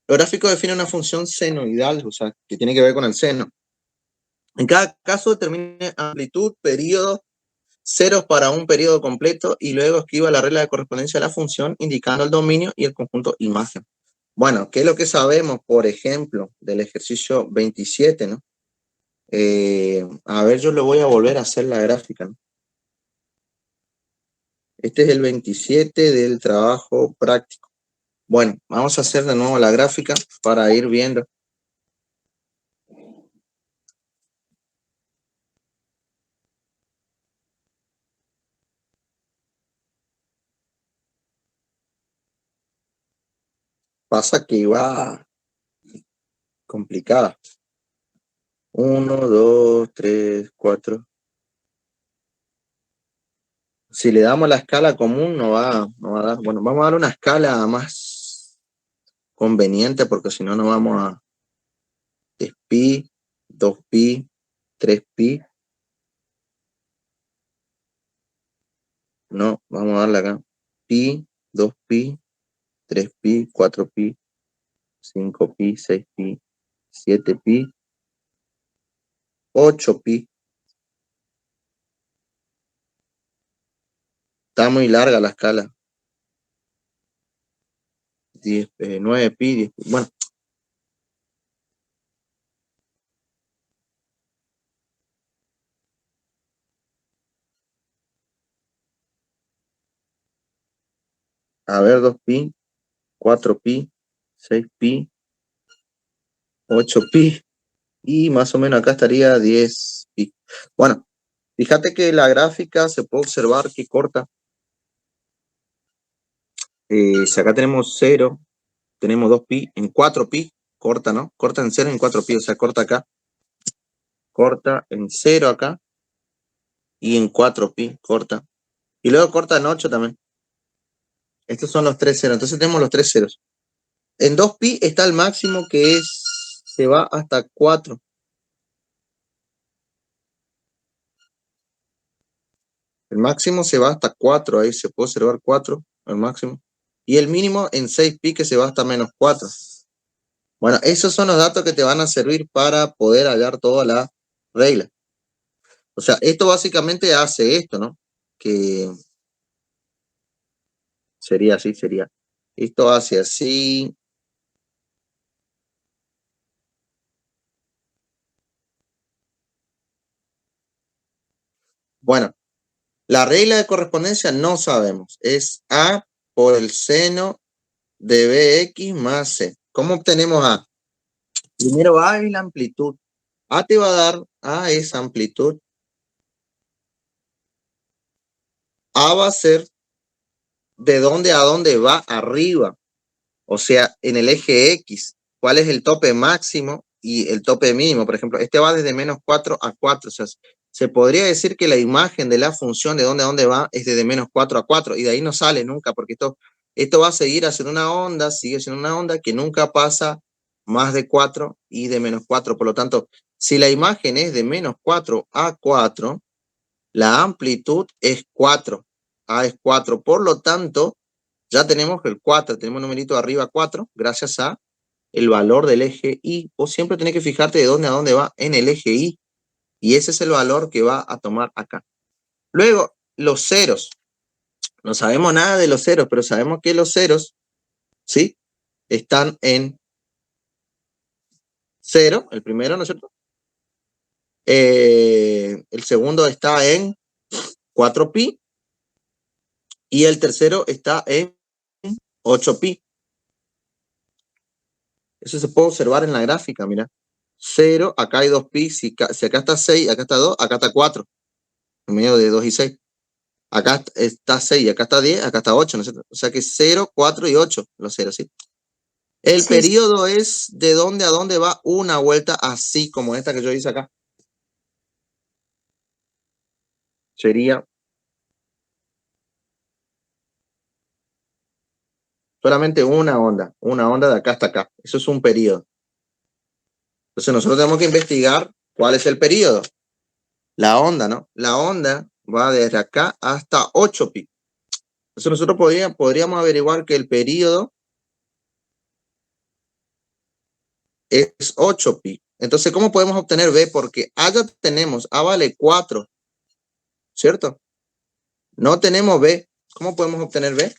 los gráficos definen una función senoidal, o sea, que tiene que ver con el seno. En cada caso determina amplitud, periodo, ceros para un periodo completo y luego escriba la regla de correspondencia de la función indicando el dominio y el conjunto imagen. Bueno, ¿qué es lo que sabemos, por ejemplo, del ejercicio 27, ¿no? A ver, yo le voy a volver a hacer la gráfica, ¿no? Este es el 27 del trabajo práctico. Bueno, vamos a hacer de nuevo la gráfica para ir viendo. Pasa que va complicada. 1, 2, 3, 4. Si le damos la escala común, no va a dar. Bueno, vamos a dar una escala más conveniente porque si no, no vamos a 3pi, 2pi, 3pi. No, vamos a darle acá. Pi, 2pi, 3pi, 4pi, 5pi, 6pi, 7pi, 8pi. Está muy larga la escala. 9pi, 10pi. Bueno, a ver, 2pi, 4pi, 6pi, 8pi. Y más o menos acá estaría 10pi. Bueno, fíjate que la gráfica se puede observar que corta. Si acá tenemos 0, tenemos 2pi, en 4pi, corta, ¿no? Corta en 0 en 4pi, o sea, corta acá. Corta en 0 acá. Y en 4pi, corta. Y luego corta en 8 también. Estos son los 3 ceros. Entonces tenemos los 3 ceros. En 2pi está el máximo que es, se va hasta 4. El máximo se va hasta 4, ahí se puede observar 4, el máximo. Y el mínimo en 6pi que se va hasta menos 4. Bueno, esos son los datos que te van a servir para poder hallar toda la regla. O sea, esto básicamente hace esto, ¿no? Que sería así, sería. Esto hace así. Bueno, la regla de correspondencia no sabemos. Es A por el seno de Bx más C. ¿Cómo obtenemos A? Primero A es la amplitud. A te va a dar, A es amplitud. A va a ser de dónde a dónde va arriba. O sea, en el eje X. ¿Cuál es el tope máximo y el tope mínimo? Por ejemplo, este va desde menos 4 a 4. O sea, se podría decir que la imagen de la función de dónde a dónde va es desde menos 4 a 4. Y de ahí no sale nunca, porque esto va a seguir haciendo una onda, sigue siendo una onda que nunca pasa más de 4 y de menos 4. Por lo tanto, si la imagen es de menos 4 a 4, la amplitud es 4. A es 4. Por lo tanto, ya tenemos el 4, tenemos un numerito arriba 4, gracias a el valor del eje Y. Vos siempre tenés que fijarte de dónde a dónde va en el eje Y. Y ese es el valor que va a tomar acá. Luego, los ceros. No sabemos nada de los ceros, pero sabemos que los ceros, ¿sí? Están en 0, el primero, ¿no es cierto? El segundo está en 4pi y el tercero está en 8pi. Eso se puede observar en la gráfica, mira. 0, acá hay 2pi, si acá está 6, acá está 2, acá está 4, en medio de 2 y 6. Acá está 6, acá está 10, acá está 8, ¿no es cierto? O sea que 0, 4 y 8, los ceros, ¿sí? El Sí, periodo es de dónde a dónde va una vuelta, así como esta que yo hice acá. Sería solamente una onda de acá hasta acá. Eso es un periodo. Entonces nosotros tenemos que investigar cuál es el periodo. La onda, ¿no? La onda va desde acá hasta 8 pi. Entonces nosotros podríamos averiguar que el periodo es 8 pi. Entonces, ¿cómo podemos obtener B? Porque allá tenemos, A vale 4, ¿cierto? No tenemos B. ¿Cómo podemos obtener B?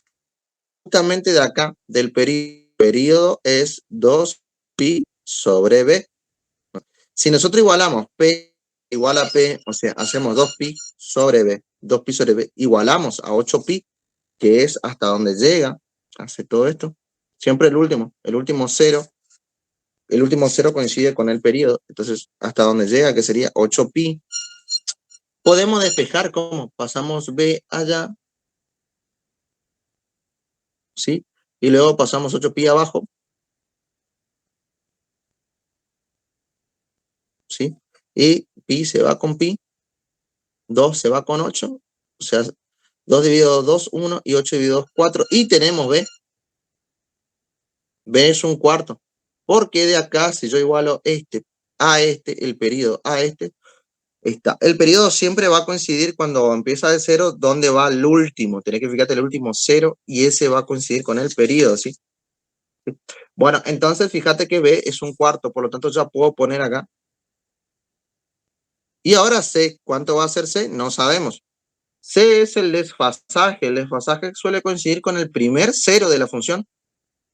Justamente de acá, del periodo es 2 pi sobre B. Si nosotros igualamos P igual a P, o sea, hacemos 2 pi sobre B, 2 pi sobre B, igualamos a 8 pi, que es hasta donde llega, hace todo esto. Siempre el último cero. El último cero coincide con el periodo, entonces hasta donde llega, que sería 8 pi. Podemos despejar cómo pasamos B allá, ¿sí? Y luego pasamos 8 pi abajo, ¿sí? Y pi se va con pi, 2 se va con 8, o sea, 2 dividido 2, 1, y 8 dividido 2, 4, y tenemos B. B es un cuarto. Porque de acá, si yo igualo el periodo a está. El periodo siempre va a coincidir cuando empieza de cero, donde va el último. Tenés que fijarte el último cero y ese va a coincidir con el periodo, ¿sí? Bueno, entonces fíjate que B es un cuarto, por lo tanto ya puedo poner acá. Y ahora C, ¿cuánto va a ser C? No sabemos. C es el desfasaje. El desfasaje suele coincidir con el primer cero de la función.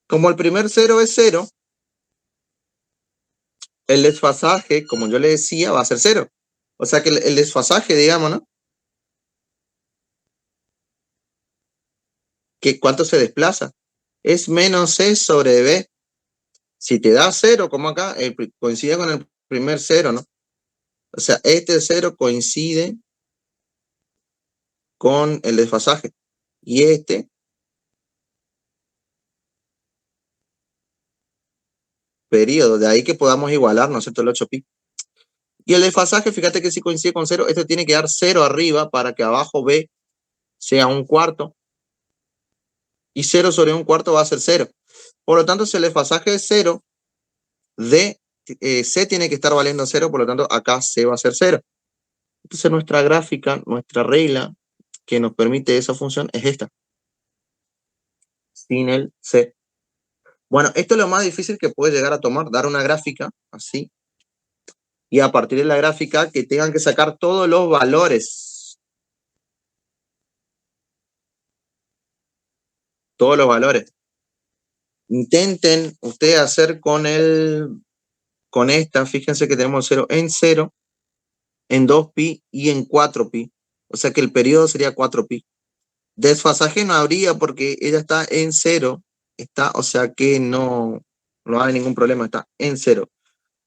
Como el primer cero es cero, el desfasaje, como yo le decía, va a ser cero. O sea que el desfasaje, digamos, ¿no? Que ¿cuánto se desplaza? Es menos C sobre B. Si te da cero, como acá, coincide con el primer cero, ¿no? O sea, este cero coincide con el desfasaje. Y este periodo, de ahí que podamos igualar, ¿no es cierto?, el 8 pi. Y el desfasaje, fíjate que si coincide con cero, este tiene que dar cero arriba para que abajo B sea un cuarto. Y 0 sobre un cuarto va a ser 0. Por lo tanto, si el desfasaje es 0, C tiene que estar valiendo 0, por lo tanto, acá C va a ser 0. Entonces, nuestra gráfica, nuestra regla que nos permite esa función es esta. Sin el C. Bueno, esto es lo más difícil que puede llegar a tomar, dar una gráfica así. Y a partir de la gráfica que tengan que sacar todos los valores. Todos los valores. Intenten ustedes hacer con esta, fíjense que tenemos 0 en 0, en 2 pi y en 4 pi. O sea que el periodo sería 4 pi. Desfasaje no habría porque ella está en 0. O sea que no hay ningún problema, está en 0.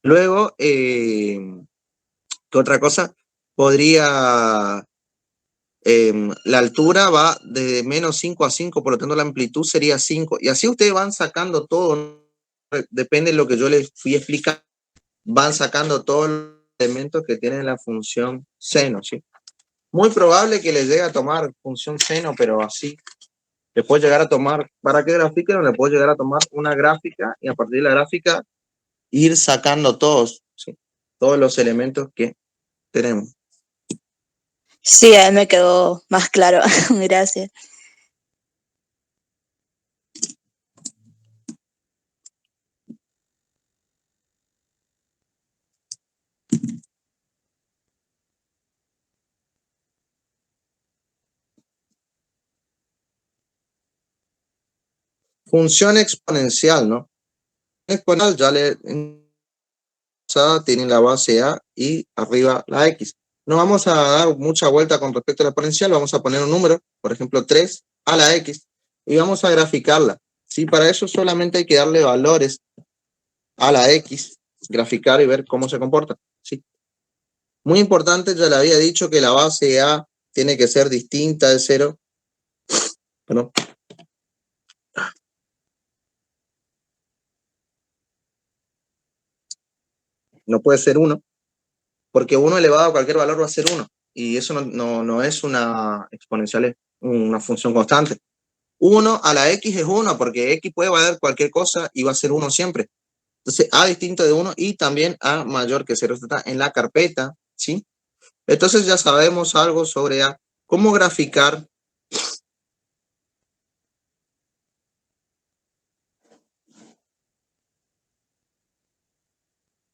Luego, ¿qué otra cosa? Podría, la altura va de menos 5 a 5, por lo tanto la amplitud sería 5. Y así ustedes van sacando todo, depende de lo que yo les fui explicando, van sacando todos los elementos que tiene la función seno, ¿sí? Muy probable que les llegue a tomar función seno, pero así. Le puedo llegar a tomar, ¿para qué gráfica? No le puedo llegar a tomar una gráfica y a partir de la gráfica ir sacando todos, ¿sí? Todos los elementos que tenemos. Sí, a mí me quedó más claro. Gracias. Función exponencial, ¿no? Exponencial ya tienen la base A y arriba la X. No vamos a dar mucha vuelta con respecto a la exponencial, vamos a poner un número, por ejemplo 3 a la X, y vamos a graficarla. ¿Sí? Para eso solamente hay que darle valores a la X, graficar y ver cómo se comporta. ¿Sí? Muy importante, ya le había dicho que la base A tiene que ser distinta de 0. Bueno, no puede ser 1, porque 1 elevado a cualquier valor va a ser 1, y eso no es una exponencial, es una función constante. 1 a la X es 1, porque X puede valer cualquier cosa y va a ser 1 siempre. Entonces, A distinto de 1 y también A mayor que 0. Esto está en la carpeta, ¿sí? Entonces ya sabemos algo sobre A. ¿Cómo graficar?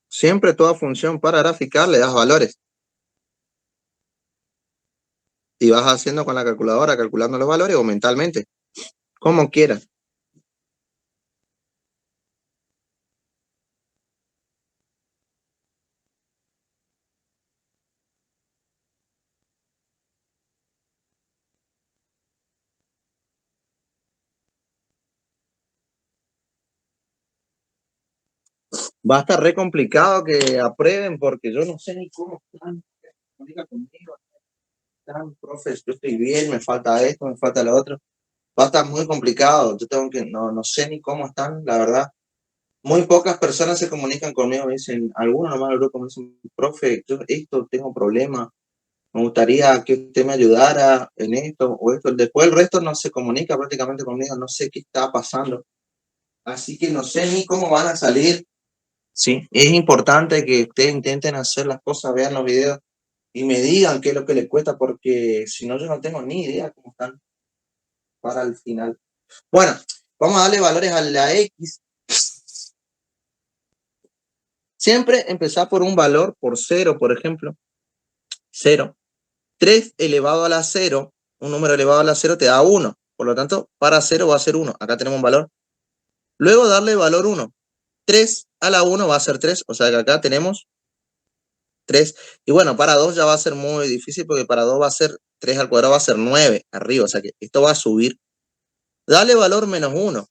Siempre toda función para graficar le das valores. Y vas haciendo con la calculadora, calculando los valores o mentalmente, como quieras. Va a estar re complicado que aprueben porque yo no sé ni cómo están. Conmigo, están, profe, yo estoy bien, me falta esto, me falta lo otro. Va a estar muy complicado. Yo tengo que, no sé ni cómo están, la verdad. Muy pocas personas se comunican conmigo, me dicen, algunos nomás del grupo me dicen, profe, yo esto tengo problemas, me gustaría que usted me ayudara en esto o esto. Después el resto no se comunica prácticamente conmigo, no sé qué está pasando. Así que no sé ni cómo van a salir. Sí, es importante que ustedes intenten hacer las cosas, vean los videos y me digan qué es lo que les cuesta, porque si no, yo no tengo ni idea cómo están para el final. Bueno, vamos a darle valores a la X. Siempre empezar por un valor, por 0, por ejemplo. 0. 3 elevado a la 0, un número elevado a la 0 te da 1. Por lo tanto, para 0 va a ser 1. Acá tenemos un valor. Luego darle valor 1. 3 a la 1 va a ser 3. O sea que acá tenemos 3. Y bueno, para 2 ya va a ser muy difícil porque para 2 va a ser 3 al cuadrado, va a ser 9 arriba. O sea que esto va a subir. Dale valor menos 1.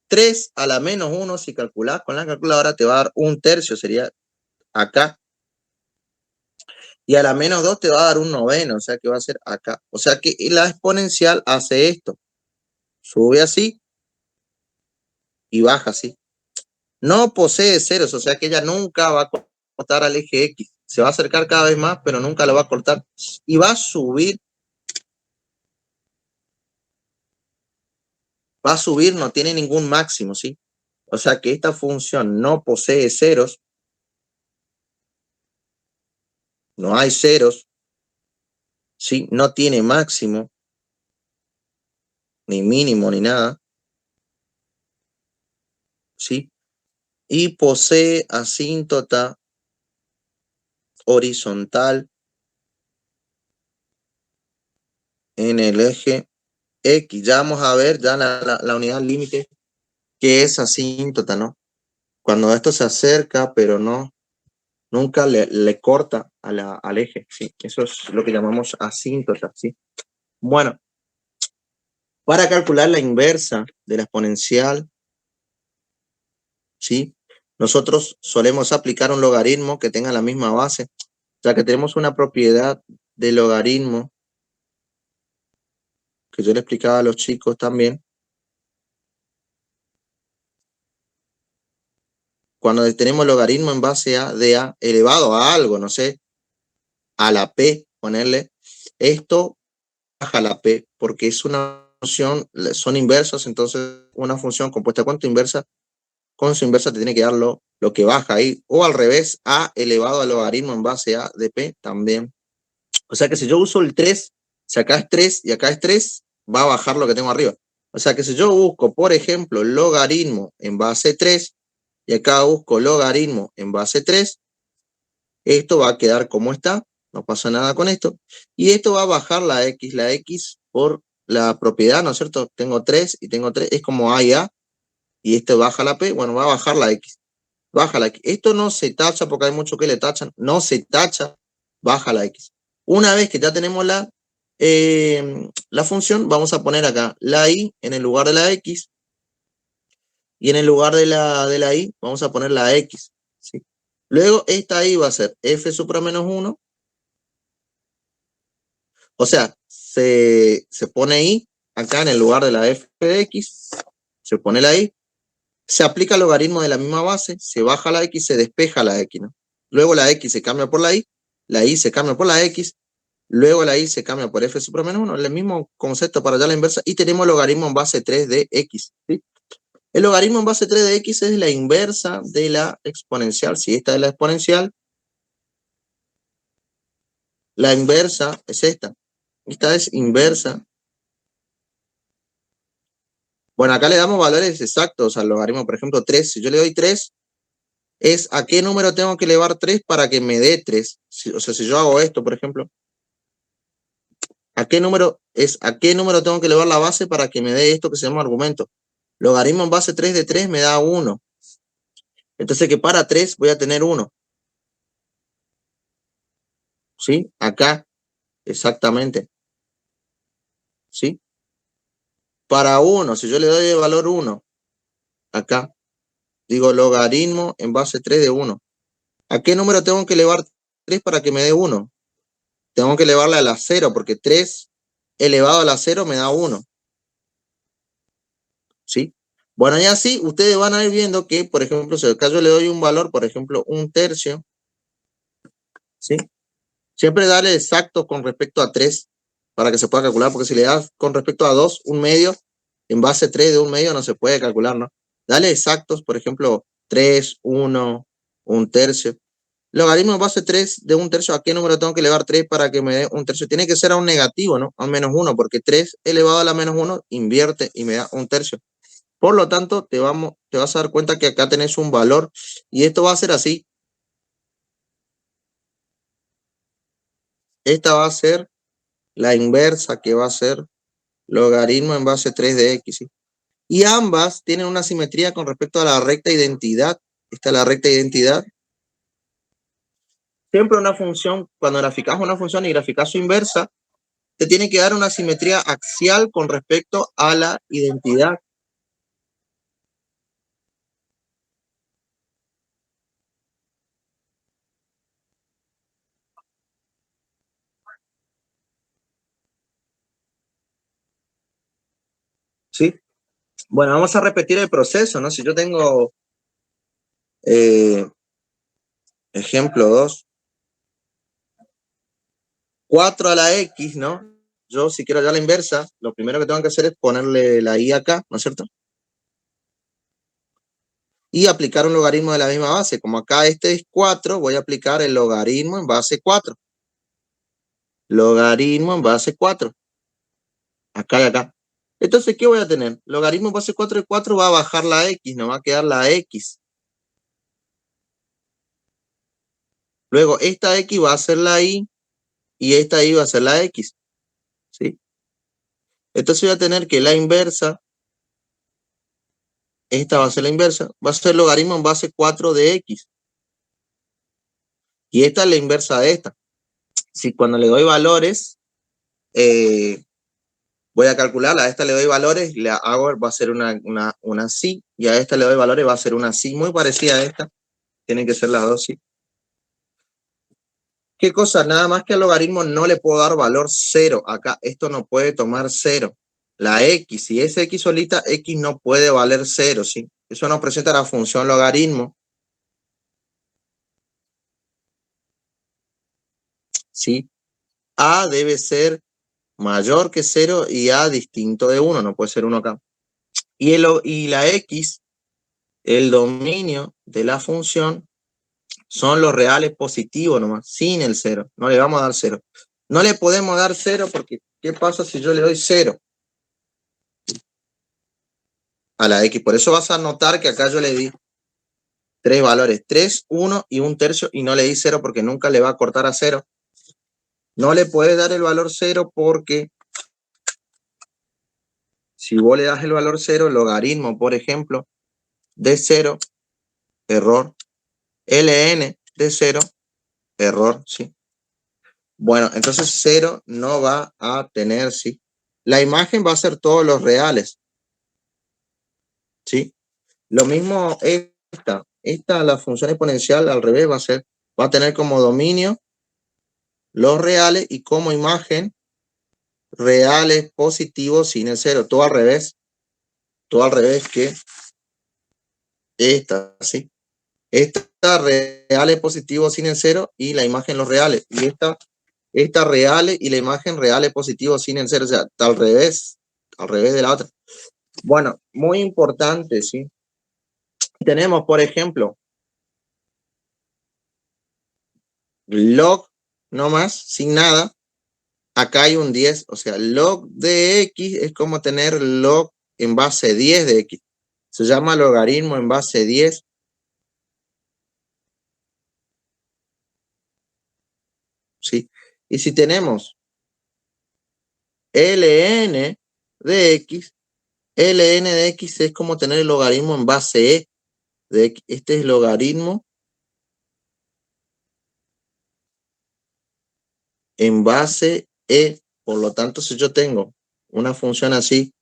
3 a la menos 1, si calculás con la calculadora, te va a dar 1/3, sería acá. Y a la menos 2 te va a dar 1/9, o sea que va a ser acá. O sea que la exponencial hace esto. Sube así y baja así. No posee ceros, o sea que ella nunca va a cortar al eje X. Se va a acercar cada vez más, pero nunca lo va a cortar. Y va a subir. Va a subir, no tiene ningún máximo, ¿sí? O sea que esta función no posee ceros. No hay ceros. ¿Sí? No tiene máximo, ni mínimo, ni nada. ¿Sí? Y posee asíntota horizontal en el eje X. Ya vamos a ver ya la unidad límite que es asíntota, ¿no? Cuando esto se acerca, pero nunca le corta al eje, ¿sí? Eso es lo que llamamos asíntota, ¿sí? Bueno, para calcular la inversa de la exponencial, ¿sí? Nosotros solemos aplicar un logaritmo que tenga la misma base, ya que tenemos una propiedad de logaritmo que yo le explicaba a los chicos también. Cuando tenemos logaritmo en base a de a elevado a algo, no sé, a la p, ponerle, esto baja la p porque es una función, son inversos, entonces una función compuesta con tu inversa, con su inversa te tiene que dar lo que baja ahí, o al revés, a elevado al logaritmo en base a de p también. O sea que si yo uso el 3, si acá es 3 y acá es 3, va a bajar lo que tengo arriba. O sea que si yo busco, por ejemplo, logaritmo en base 3, y acá busco logaritmo en base 3, esto va a quedar como está, no pasa nada con esto, y esto va a bajar la X por la propiedad, ¿no es cierto? Tengo 3 y tengo 3, es como A y este baja la P, bueno, va a bajar la X, baja la X. Esto no se tacha porque hay muchos que le tachan, no se tacha, baja la X. Una vez que ya tenemos la función, vamos a poner acá la Y en el lugar de la X, y en el lugar de la Y vamos a poner la X, ¿sí? Luego esta Y va a ser f supra menos 1, o sea, se pone Y acá en el lugar de la f de X, se pone la Y, se aplica el logaritmo de la misma base, se baja la X, se despeja la X, ¿no? Luego la X se cambia por la Y se cambia por la X, luego la Y se cambia por f supra menos 1, el mismo concepto para allá la inversa, y tenemos logaritmo en base 3 de X, ¿sí? El logaritmo en base 3 de x es la inversa de la exponencial. Si esta es la exponencial, la inversa es esta. Esta es inversa. Bueno, acá le damos valores exactos al logaritmo. Por ejemplo, 3. Si yo le doy 3, es a qué número tengo que elevar 3 para que me dé 3. O sea, si yo hago esto, por ejemplo, ¿a qué número tengo que elevar la base para que me dé esto que se llama argumento? Logaritmo en base 3 de 3 me da 1. Entonces que para 3 voy a tener 1. ¿Sí? Acá, exactamente. ¿Sí? Para 1, si yo le doy el valor 1, acá, digo logaritmo en base 3 de 1. ¿A qué número tengo que elevar 3 para que me dé 1? Tengo que elevarle a la 0, porque 3 elevado a la 0 me da 1. ¿Sí? Bueno, y así ustedes van a ir viendo que, por ejemplo, si acá yo le doy un valor, por ejemplo, 1/3, ¿sí? Siempre darle exacto con respecto a 3 para que se pueda calcular, porque si le das con respecto a 2, 1/2, en base 3 de 1/2 no se puede calcular, ¿no? Dale exactos, por ejemplo, 3, 1, 1/3. Logaritmo en base 3 de 1/3, ¿a qué número tengo que elevar 3 para que me dé 1/3? Tiene que ser a un negativo, ¿no? A un -1, porque 3 elevado a la -1 invierte y me da 1/3. Por lo tanto, te vas a dar cuenta que acá tenés un valor y esto va a ser así. Esta va a ser la inversa, que va a ser logaritmo en base 3 de x, ¿sí? Y ambas tienen una simetría con respecto a la recta identidad. Esta es la recta identidad. Siempre una función, cuando graficas una función y graficas su inversa, te tiene que dar una simetría axial con respecto a la identidad. ¿Sí? Bueno, vamos a repetir el proceso, ¿no? Si yo tengo ejemplo 2, 4 a la x, ¿no? Yo, si quiero hallar la inversa, lo primero que tengo que hacer es ponerle la y acá, ¿no es cierto? Y aplicar un logaritmo de la misma base. Como acá este es 4, voy a aplicar el logaritmo en base 4. Logaritmo en base 4. Acá y acá. Entonces, ¿qué voy a tener? Logaritmo en base 4 de 4 va a bajar la x, no va a quedar la x. Luego, esta x va a ser la y esta y va a ser la x. ¿Sí? Entonces voy a tener que la inversa, esta va a ser la inversa, va a ser logaritmo en base 4 de x. Y esta es la inversa de esta. Si cuando le doy valores, voy a calcularla, a esta le doy valores, la hago, va a ser una sí, y a esta le doy valores, va a ser una sí, muy parecida a esta. Tienen que ser las dos sí. ¿Qué cosa? Nada más que al logaritmo no le puedo dar valor 0. Acá esto no puede tomar 0. La x, si es x solita, x no puede valer 0, ¿sí? Eso nos presenta la función logaritmo. ¿Sí? A debe ser mayor que 0 y A distinto de 1, no puede ser 1 acá. Y la x, el dominio de la función, son los reales positivos nomás, sin el 0. No le vamos a dar 0. No le podemos dar 0 porque ¿qué pasa si yo le doy 0 a la x? Por eso vas a notar que acá yo le di 3 valores, 3, 1 y 1/3, y no le di 0 porque nunca le va a cortar a 0. No le puedes dar el valor 0 porque si vos le das el valor 0, logaritmo, por ejemplo, de 0, error. ln de 0, error, ¿sí? Bueno, entonces 0 no va a tener, ¿sí? La imagen va a ser todos los reales, ¿sí? Lo mismo esta, la función exponencial al revés va a tener como dominio los reales y como imagen reales positivos sin el 0. Todo al revés que esta, ¿sí? Esta reales positivos sin el 0 y la imagen los reales. Y esta reales y la imagen reales positivos sin el 0. O sea, está al revés de la otra. Bueno, muy importante, ¿sí? Tenemos, por ejemplo, log nomás, sin nada. Acá hay un 10, o sea, log de x es como tener log en base 10 de x. Se llama logaritmo en base 10. ¿Sí? Y si tenemos ln de x, ln de x es como tener el logaritmo en base e de x. Este es logaritmo en base e. Por lo tanto, si yo tengo una función así,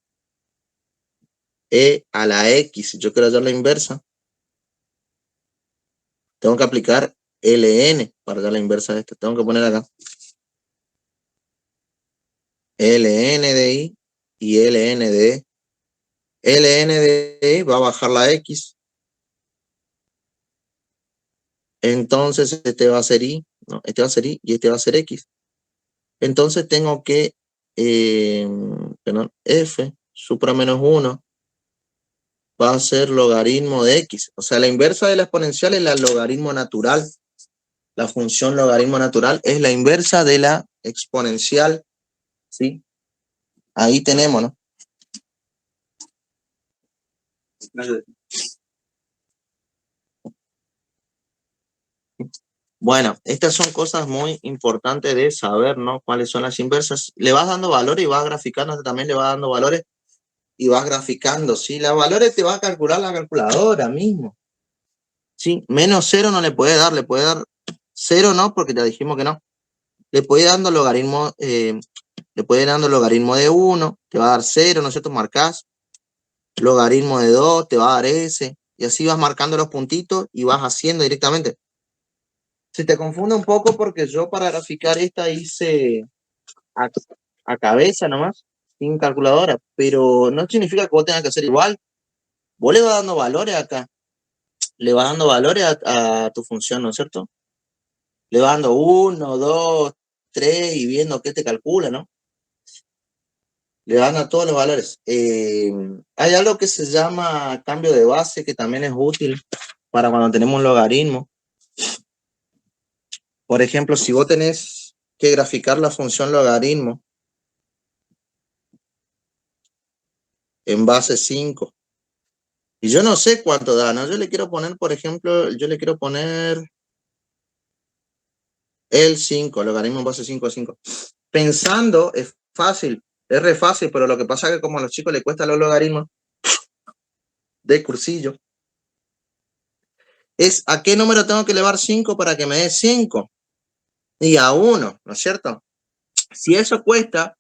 e a la x, si yo quiero hallar la inversa, tengo que aplicar ln para hallar la inversa de esto. Tengo que poner acá ln de i y ln de e. ln de e va a bajar la x. Entonces este va a ser i, ¿no? Este va a ser i y este va a ser x. Entonces tengo que, perdón, f supra menos 1 va a ser logaritmo de x. O sea, la inversa de la exponencial es la logaritmo natural. La función logaritmo natural es la inversa de la exponencial, ¿sí? Ahí tenemos, ¿no? Bueno, estas son cosas muy importantes de saber, ¿no? Cuáles son las inversas. Le vas dando valores y vas graficando, también le vas dando valores y vas graficando, ¿sí? Los valores te va a calcular la calculadora mismo, ¿sí? Menos 0 no le puede dar, le puede dar 0 no, porque ya dijimos que no. Le puede dando logaritmo, le puede dando logaritmo de 1, te va a dar 0, ¿no es cierto? Marcás. Logaritmo de 2, te va a dar S. Y así vas marcando los puntitos y vas haciendo directamente. Se te confunde un poco porque yo para graficar esta hice a cabeza nomás, sin calculadora, pero no significa que vos tengas que hacer igual. Vos le vas dando valores acá, le vas dando valores a tu función, ¿no es cierto? Le vas dando 1, 2, 3 y viendo qué te calcula, ¿no? Le van a todos los valores. Hay algo que se llama cambio de base que también es útil para cuando tenemos un logaritmo. Por ejemplo, si vos tenés que graficar la función logaritmo en base 5, y yo no sé cuánto da, ¿no? Yo le quiero poner, por ejemplo, yo le quiero poner el 5, logaritmo en base 5 a 5. Pensando, es fácil, es re fácil, pero lo que pasa es que como a los chicos les cuesta los logaritmos de cursillo, es a qué número tengo que elevar 5 para que me dé 5 y a 1, ¿no es cierto? Si eso cuesta,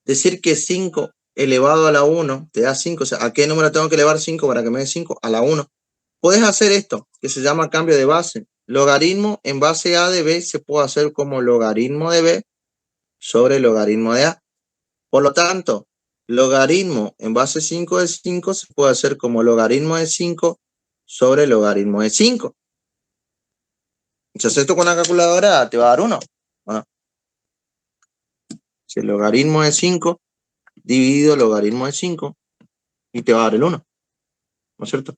decir que 5 elevado a la 1 te da 5, o sea, ¿a qué número tengo que elevar 5 para que me dé 5? A la 1. Puedes hacer esto, que se llama cambio de base. Logaritmo en base a de b se puede hacer como logaritmo de b sobre logaritmo de a. Por lo tanto, logaritmo en base 5 de 5 se puede hacer como logaritmo de 5 sobre logaritmo de 5. Si haces esto con la calculadora, te va a dar 1. Bueno, si el logaritmo de 5 dividido logaritmo de 5 y te va a dar el 1, ¿no es cierto?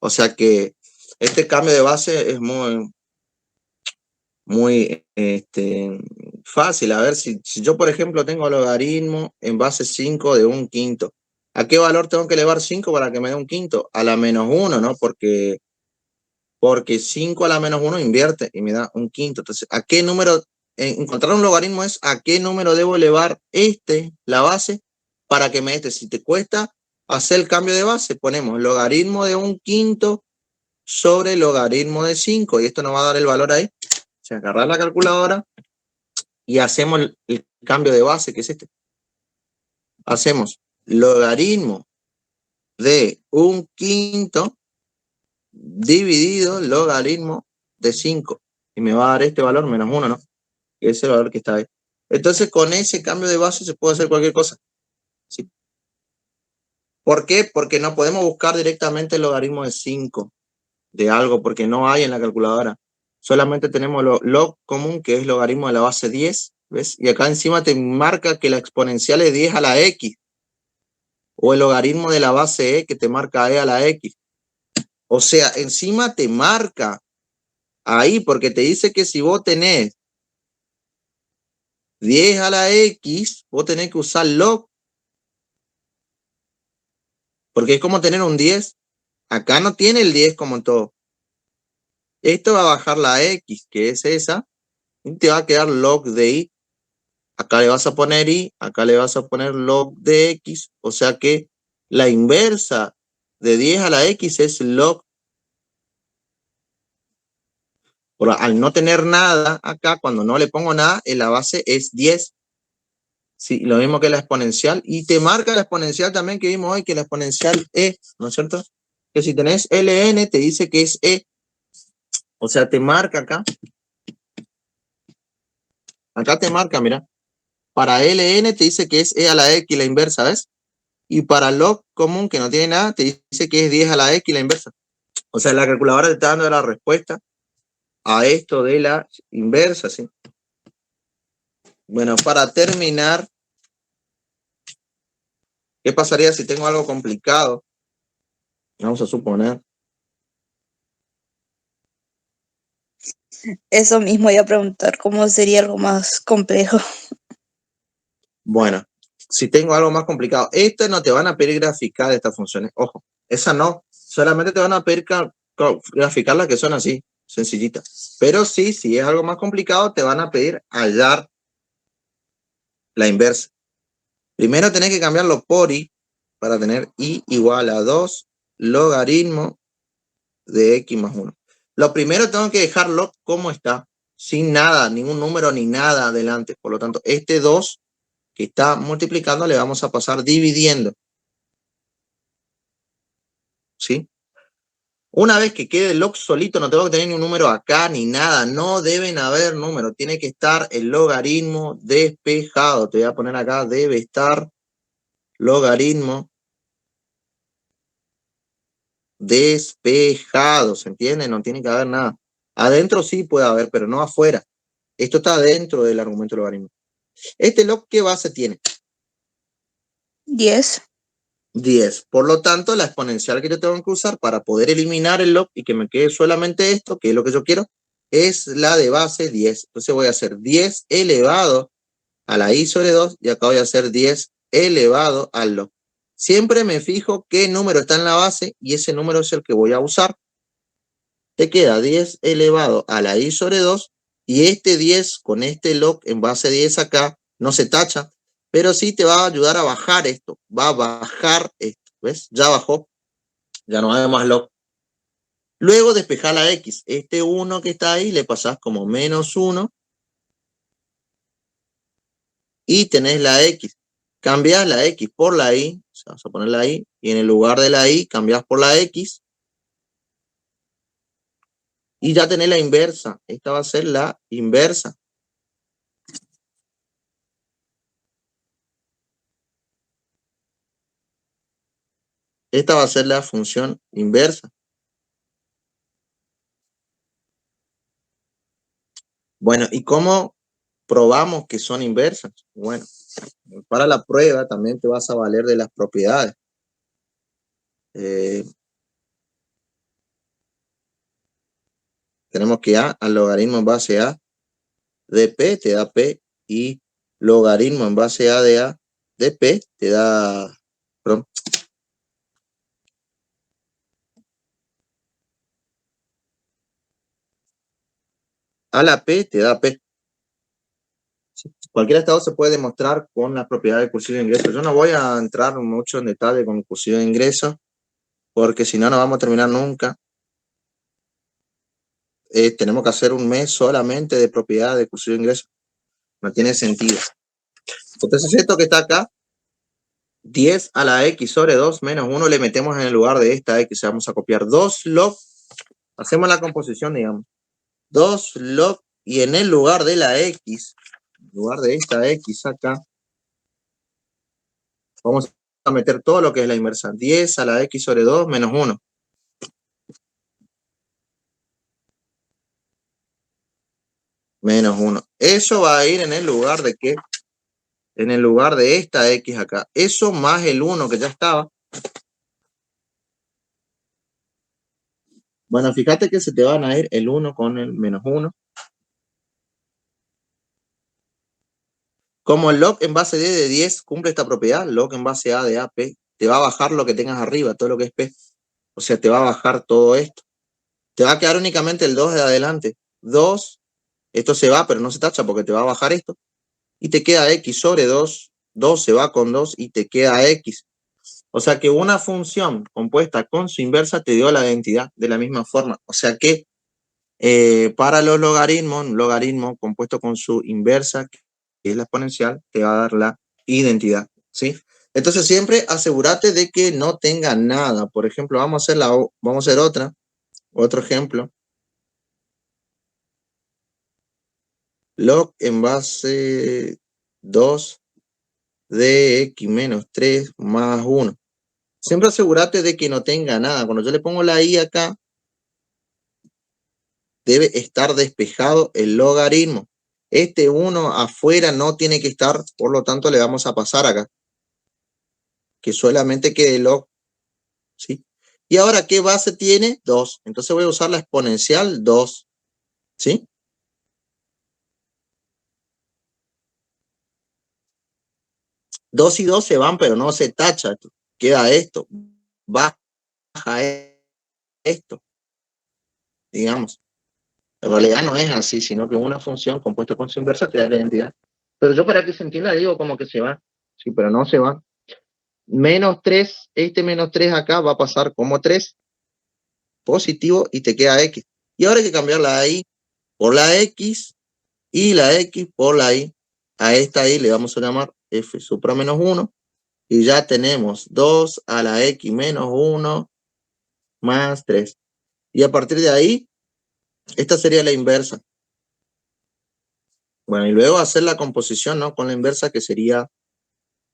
O sea que este cambio de base es muy fácil. A ver, si yo, por ejemplo, tengo logaritmo en base 5 de un quinto, ¿a qué valor tengo que elevar 5 para que me dé un quinto? A la menos 1, ¿no? Porque 5 a la menos 1 invierte y me da un quinto. Entonces, ¿a qué número? Encontrar un logaritmo es a qué número debo elevar la base, para que me dé. Si te cuesta hacer el cambio de base, ponemos logaritmo de un quinto sobre logaritmo de 5 y esto nos va a dar el valor ahí. O sea, agarrar la calculadora y hacemos el cambio de base, que es este. Hacemos logaritmo de un quinto dividido logaritmo de 5 y me va a dar este valor, menos 1, ¿no? Que es el valor que está ahí. Entonces, con ese cambio de base se puede hacer cualquier cosa, ¿sí? ¿Por qué? Porque no podemos buscar directamente el logaritmo de 5 de algo, porque no hay en la calculadora. Solamente tenemos log común, que es logaritmo de la base 10, ¿ves? Y acá encima te marca que la exponencial es 10 a la x. o el logaritmo de la base e que te marca e a la x. O sea, encima te marca ahí porque te dice que si vos tenés 10 a la x, vos tenés que usar log. Porque es como tener un 10. Acá no tiene el 10 como en todo. Esto va a bajar la x, que es esa, y te va a quedar log de y. Acá le vas a poner y, acá le vas a poner log de x. O sea que la inversa de 10 a la x es log. Al no tener nada acá, cuando no le pongo nada, en la base es 10. Sí, lo mismo que la exponencial. Y te marca la exponencial también que vimos hoy, que la exponencial e, ¿no es cierto? Que si tenés ln, te dice que es e. O sea, te marca acá. Acá te marca, mira. Para ln te dice que es e a la x la inversa, ¿ves? Y para log común, que no tiene nada, te dice que es 10 a la x la inversa. O sea, la calculadora te está dando la respuesta a esto de la inversa, ¿sí? Bueno, para terminar, ¿qué pasaría si tengo algo complicado? Vamos a suponer. Eso mismo iba a preguntar, ¿cómo sería algo más complejo? Bueno, si tengo algo más complicado, estas no te van a pedir graficar estas funciones. Ojo, esa no. Solamente te van a pedir graficar las que son así, sencillitas. Pero sí, si es algo más complicado, te van a pedir hallar la inversa. Primero tenés que cambiarlo por y para tener y igual a 2 logaritmo de x más 1. Lo primero tengo que dejarlo como está, sin nada, ningún número ni nada adelante. Por lo tanto, este 2 que está multiplicando le vamos a pasar dividiendo. ¿Sí? Una vez que quede el log solito, no tengo que tener ni un número acá ni nada. No deben haber números. Tiene que estar el logaritmo despejado. Te voy a poner acá, debe estar logaritmo despejado, ¿se entiende? No tiene que haber nada. Adentro sí puede haber, pero no afuera. Esto está dentro del argumento logaritmo. Este log, ¿qué base tiene? 10. 10. Por lo tanto, la exponencial que yo tengo que usar para poder eliminar el log y que me quede solamente esto, que es lo que yo quiero, es la de base 10. Entonces voy a hacer 10 elevado a la i sobre 2 y acá voy a hacer 10 elevado al log. Siempre me fijo qué número está en la base y ese número es el que voy a usar. Te queda 10 elevado a la i sobre 2 y este 10 con este log en base 10 acá no se tacha, pero sí te va a ayudar a bajar esto, va a bajar esto, ¿ves? Ya bajó, ya no hay más log. Luego despejar la x, este 1 que está ahí le pasás como menos 1 y tenés la x. Cambiás la x por la y, o sea, vas a poner la y, y en el lugar de la y cambiás por la x y ya tenés la inversa. Esta va a ser la inversa. Esta va a ser la función inversa. Bueno, ¿y cómo probamos que son inversas? Bueno, para la prueba también te vas a valer de las propiedades. Tenemos que A al logaritmo en base A de P te da P y logaritmo en base A de P te da... Perdón. A la P te da P. Cualquier estado se puede demostrar con las propiedades de cursiva de ingreso. Yo no voy a entrar mucho en detalle con cursiva de ingreso, porque si no, no vamos a terminar nunca. Tenemos que hacer un mes solamente de propiedad de cursiva de ingreso. No tiene sentido. Entonces esto que está acá, 10 a la x sobre 2 menos 1 le metemos en el lugar de esta x. Vamos a copiar 2 log. Hacemos la composición, digamos. 2 log y en el lugar de la x, en lugar de esta x acá, vamos a meter todo lo que es la inversa. 10 a la x sobre 2 menos 1. Menos 1. Eso va a ir en el lugar de ¿qué? en el lugar de esta X acá. Eso más el 1 que ya estaba. Bueno, fíjate que se te van a ir el 1 con el menos 1. Como el log en base D de 10 cumple esta propiedad, log en base A de AP, te va a bajar lo que tengas arriba, todo lo que es P. O sea, te va a bajar todo esto. Te va a quedar únicamente el 2 de adelante. 2, esto se va, pero no se tacha porque te va a bajar esto. Y te queda X sobre 2. 2 se va con 2 y te queda X. O sea que una función compuesta con su inversa te dio la identidad de la misma forma. O sea que para los logaritmos, un logaritmo compuesto con su inversa, que es la exponencial, te va a dar la identidad, ¿sí? Entonces siempre asegúrate de que no tenga nada. Por ejemplo, vamos a hacer otro ejemplo. Log en base 2 de x menos 3 más 1. Siempre asegúrate de que no tenga nada. Cuando yo le pongo la i acá, debe estar despejado el logaritmo. Este 1 afuera no tiene que estar, por lo tanto le vamos a pasar acá. Que solamente quede log, ¿sí? Y ahora, ¿qué base tiene? 2. Entonces voy a usar la exponencial 2, ¿sí? Dos y 2 se van, pero no se tacha. Queda esto. Baja esto, digamos. En realidad no es así, sino que una función compuesta con su inversa te da la identidad. Pero yo para que se entienda digo como que se va. Sí, pero no se va. Menos 3, este menos 3 acá va a pasar como 3 positivo y te queda X. Y ahora hay que cambiar la I por la X y la X por la I. A esta I le vamos a llamar F supra menos 1 y ya tenemos 2 a la X menos 1 más 3. Y a partir de ahí, esta sería la inversa. Bueno, y luego hacer la composición, ¿no? Con la inversa, que sería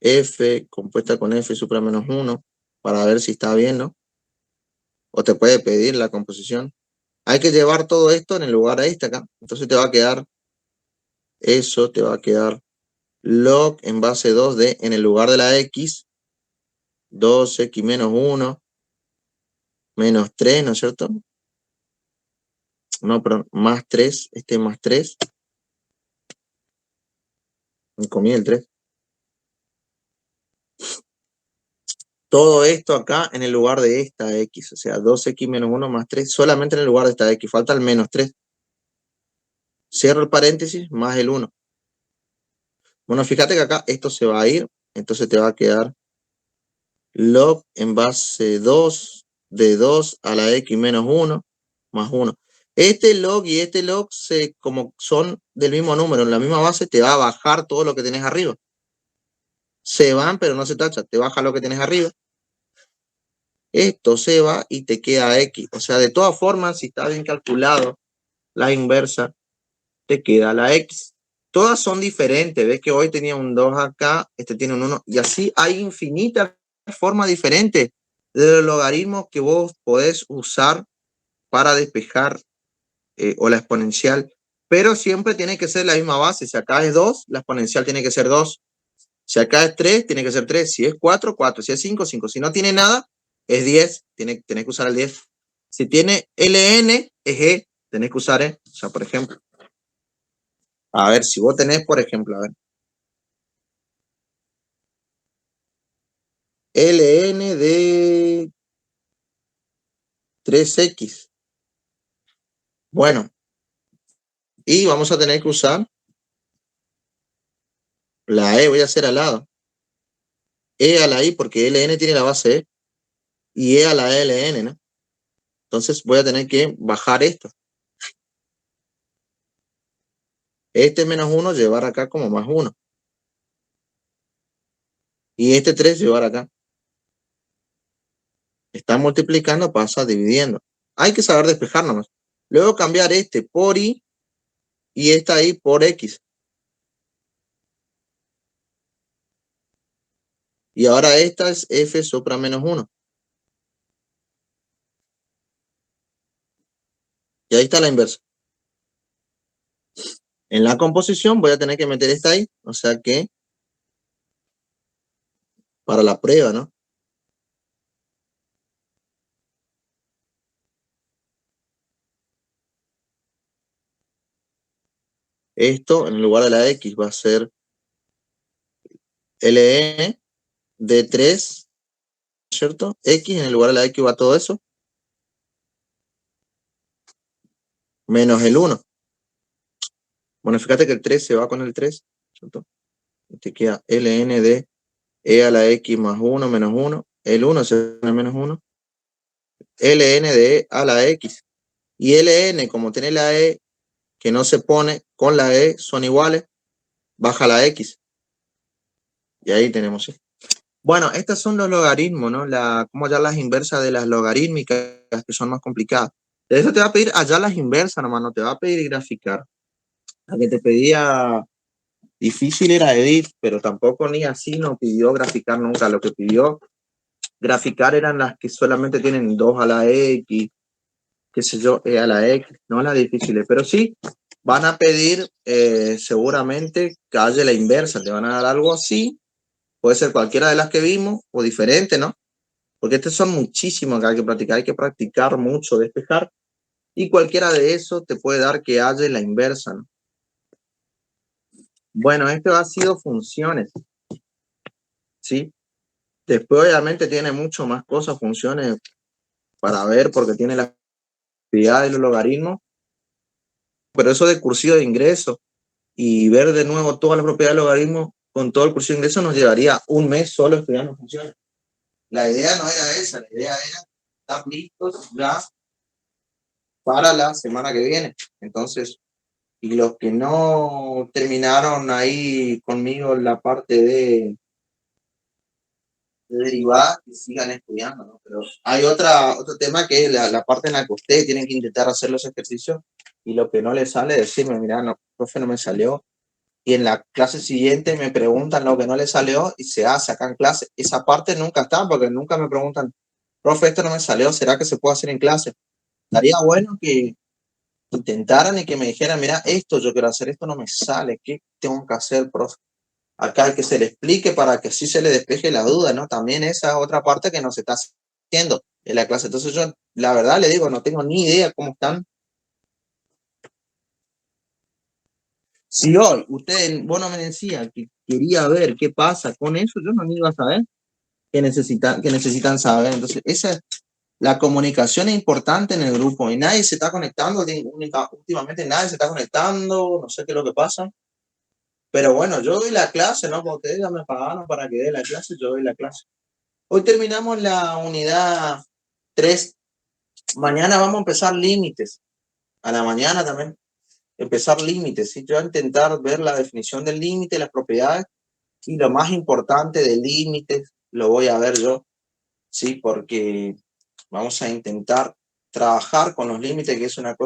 F compuesta con F supra menos 1, para ver si está bien, ¿no? O te puede pedir la composición. Hay que llevar todo esto en el lugar a este acá. Entonces te va a quedar eso, te va a quedar log en base 2 de, en el lugar de la X, 2x menos 1, menos 3, ¿no es cierto? No, perdón, más 3, este más 3. Me comí el 3. Todo esto acá en el lugar de esta X, o sea, 2x menos 1 más 3, solamente en el lugar de esta X, falta el menos 3. Cierro el paréntesis, más el 1. Bueno, fíjate que acá esto se va a ir, entonces te va a quedar log en base 2 de 2 a la X menos 1 más 1. Este log y este log, como son del mismo número, en la misma base, te va a bajar todo lo que tenés arriba. Se van, pero no se tacha, te baja lo que tenés arriba. Esto se va y te queda X. O sea, de todas formas, si está bien calculado la inversa, te queda la X. Todas son diferentes. Ves que hoy tenía un 2 acá, este tiene un 1. Y así hay infinitas formas diferentes de los logaritmos que vos podés usar para despejar o la exponencial. Pero siempre tiene que ser la misma base. Si acá es 2, la exponencial tiene que ser 2. Si acá es 3, tiene que ser 3. Si es 4, 4. Si es 5, 5. Si no tiene nada, es 10. Tenés que usar el 10. Si tiene LN, es E. Tenés que usar E. O sea, por ejemplo. A ver, si vos tenés, por ejemplo, a ver. LN de 3X. Bueno. Y vamos a tener que usar la E. Voy a hacer al lado. E a la I, porque LN tiene la base E. Y E a la LN, ¿no? Entonces voy a tener que bajar esto. Este menos 1 llevar acá como más 1. Y este 3 llevar acá. Está multiplicando, pasa dividiendo. Hay que saber despejar nomás. Luego cambiar este por Y y esta Y por X. Y ahora esta es F supra menos 1. Y ahí está la inversa. En la composición voy a tener que meter esta ahí. O sea que para la prueba, ¿no? Esto en lugar de la X va a ser ln de 3, ¿cierto? X en lugar de la X va todo eso, menos el 1. Bueno, fíjate que el 3 se va con el 3, ¿cierto? Y te queda ln de e a la X más 1 menos 1. El 1 se va con el menos 1. ln de e a la X. Y ln, como tiene la E, que no se pone con la E, son iguales, baja la X. Y ahí tenemos ¿sí? Bueno, estos son los logaritmos, ¿no? Cómo hallar las inversas de las logarítmicas, que son más complicadas. De eso te va a pedir hallar las inversas, nomás, no te va a pedir graficar. La que te pedía difícil era Edith, pero tampoco ni así no pidió graficar nunca. Lo que pidió graficar eran las que solamente tienen 2 a la X, qué sé yo, a la X, no las difíciles. Pero sí, van a pedir seguramente que haya la inversa, te van a dar algo así. Puede ser cualquiera de las que vimos o diferente, ¿no? Porque estos son muchísimos que hay que practicar mucho, despejar, y cualquiera de esos te puede dar que haya la inversa, ¿no? Bueno, esto ha sido funciones, ¿sí? Después obviamente tiene mucho más cosas, funciones para ver, porque tiene la actividad de los logaritmos, pero eso de cursivo de ingreso y ver de nuevo todas las propiedades del logaritmo con todo el cursivo de ingreso nos llevaría un mes solo estudiando funciones. La idea no era esa, la idea era estar listos ya para la semana que viene. Entonces, y los que no terminaron ahí conmigo la parte de derivadas, que sigan estudiando, ¿no? Pero hay otro tema que es la parte en la que ustedes tienen que intentar hacer los ejercicios y lo que no les sale, decirme, mira, no, profe, no me salió. Y en la clase siguiente me preguntan lo que no les salió y se hace acá en clase. Esa parte nunca está porque nunca me preguntan, profe, esto no me salió, ¿será que se puede hacer en clase? Estaría bueno que intentaran y que me dijeran, mira, esto yo quiero hacer, esto no me sale, ¿qué tengo que hacer, profe? Acá que se le explique para que así se le despeje la duda, ¿no? También esa otra parte que nos está haciendo en la clase. Entonces yo, la verdad, le digo, no tengo ni idea cómo están. Si hoy usted, vos no me decía que quería ver qué pasa con eso, yo no ni iba a saber qué necesitan saber. Entonces, la comunicación es importante en el grupo y nadie se está conectando, últimamente nadie se está conectando, no sé qué es lo que pasa. Pero bueno, yo doy la clase, ¿no? Como ustedes ya me pagaron para que dé la clase, yo doy la clase. Hoy terminamos la unidad 3. Mañana vamos a empezar límites. A la mañana también. Empezar límites. ¿Sí? Yo voy a intentar ver la definición del límite, las propiedades y lo más importante del límite lo voy a ver yo. Sí, porque vamos a intentar trabajar con los límites, que es la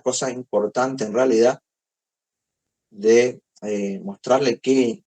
cosa importante en realidad de mostrarle qué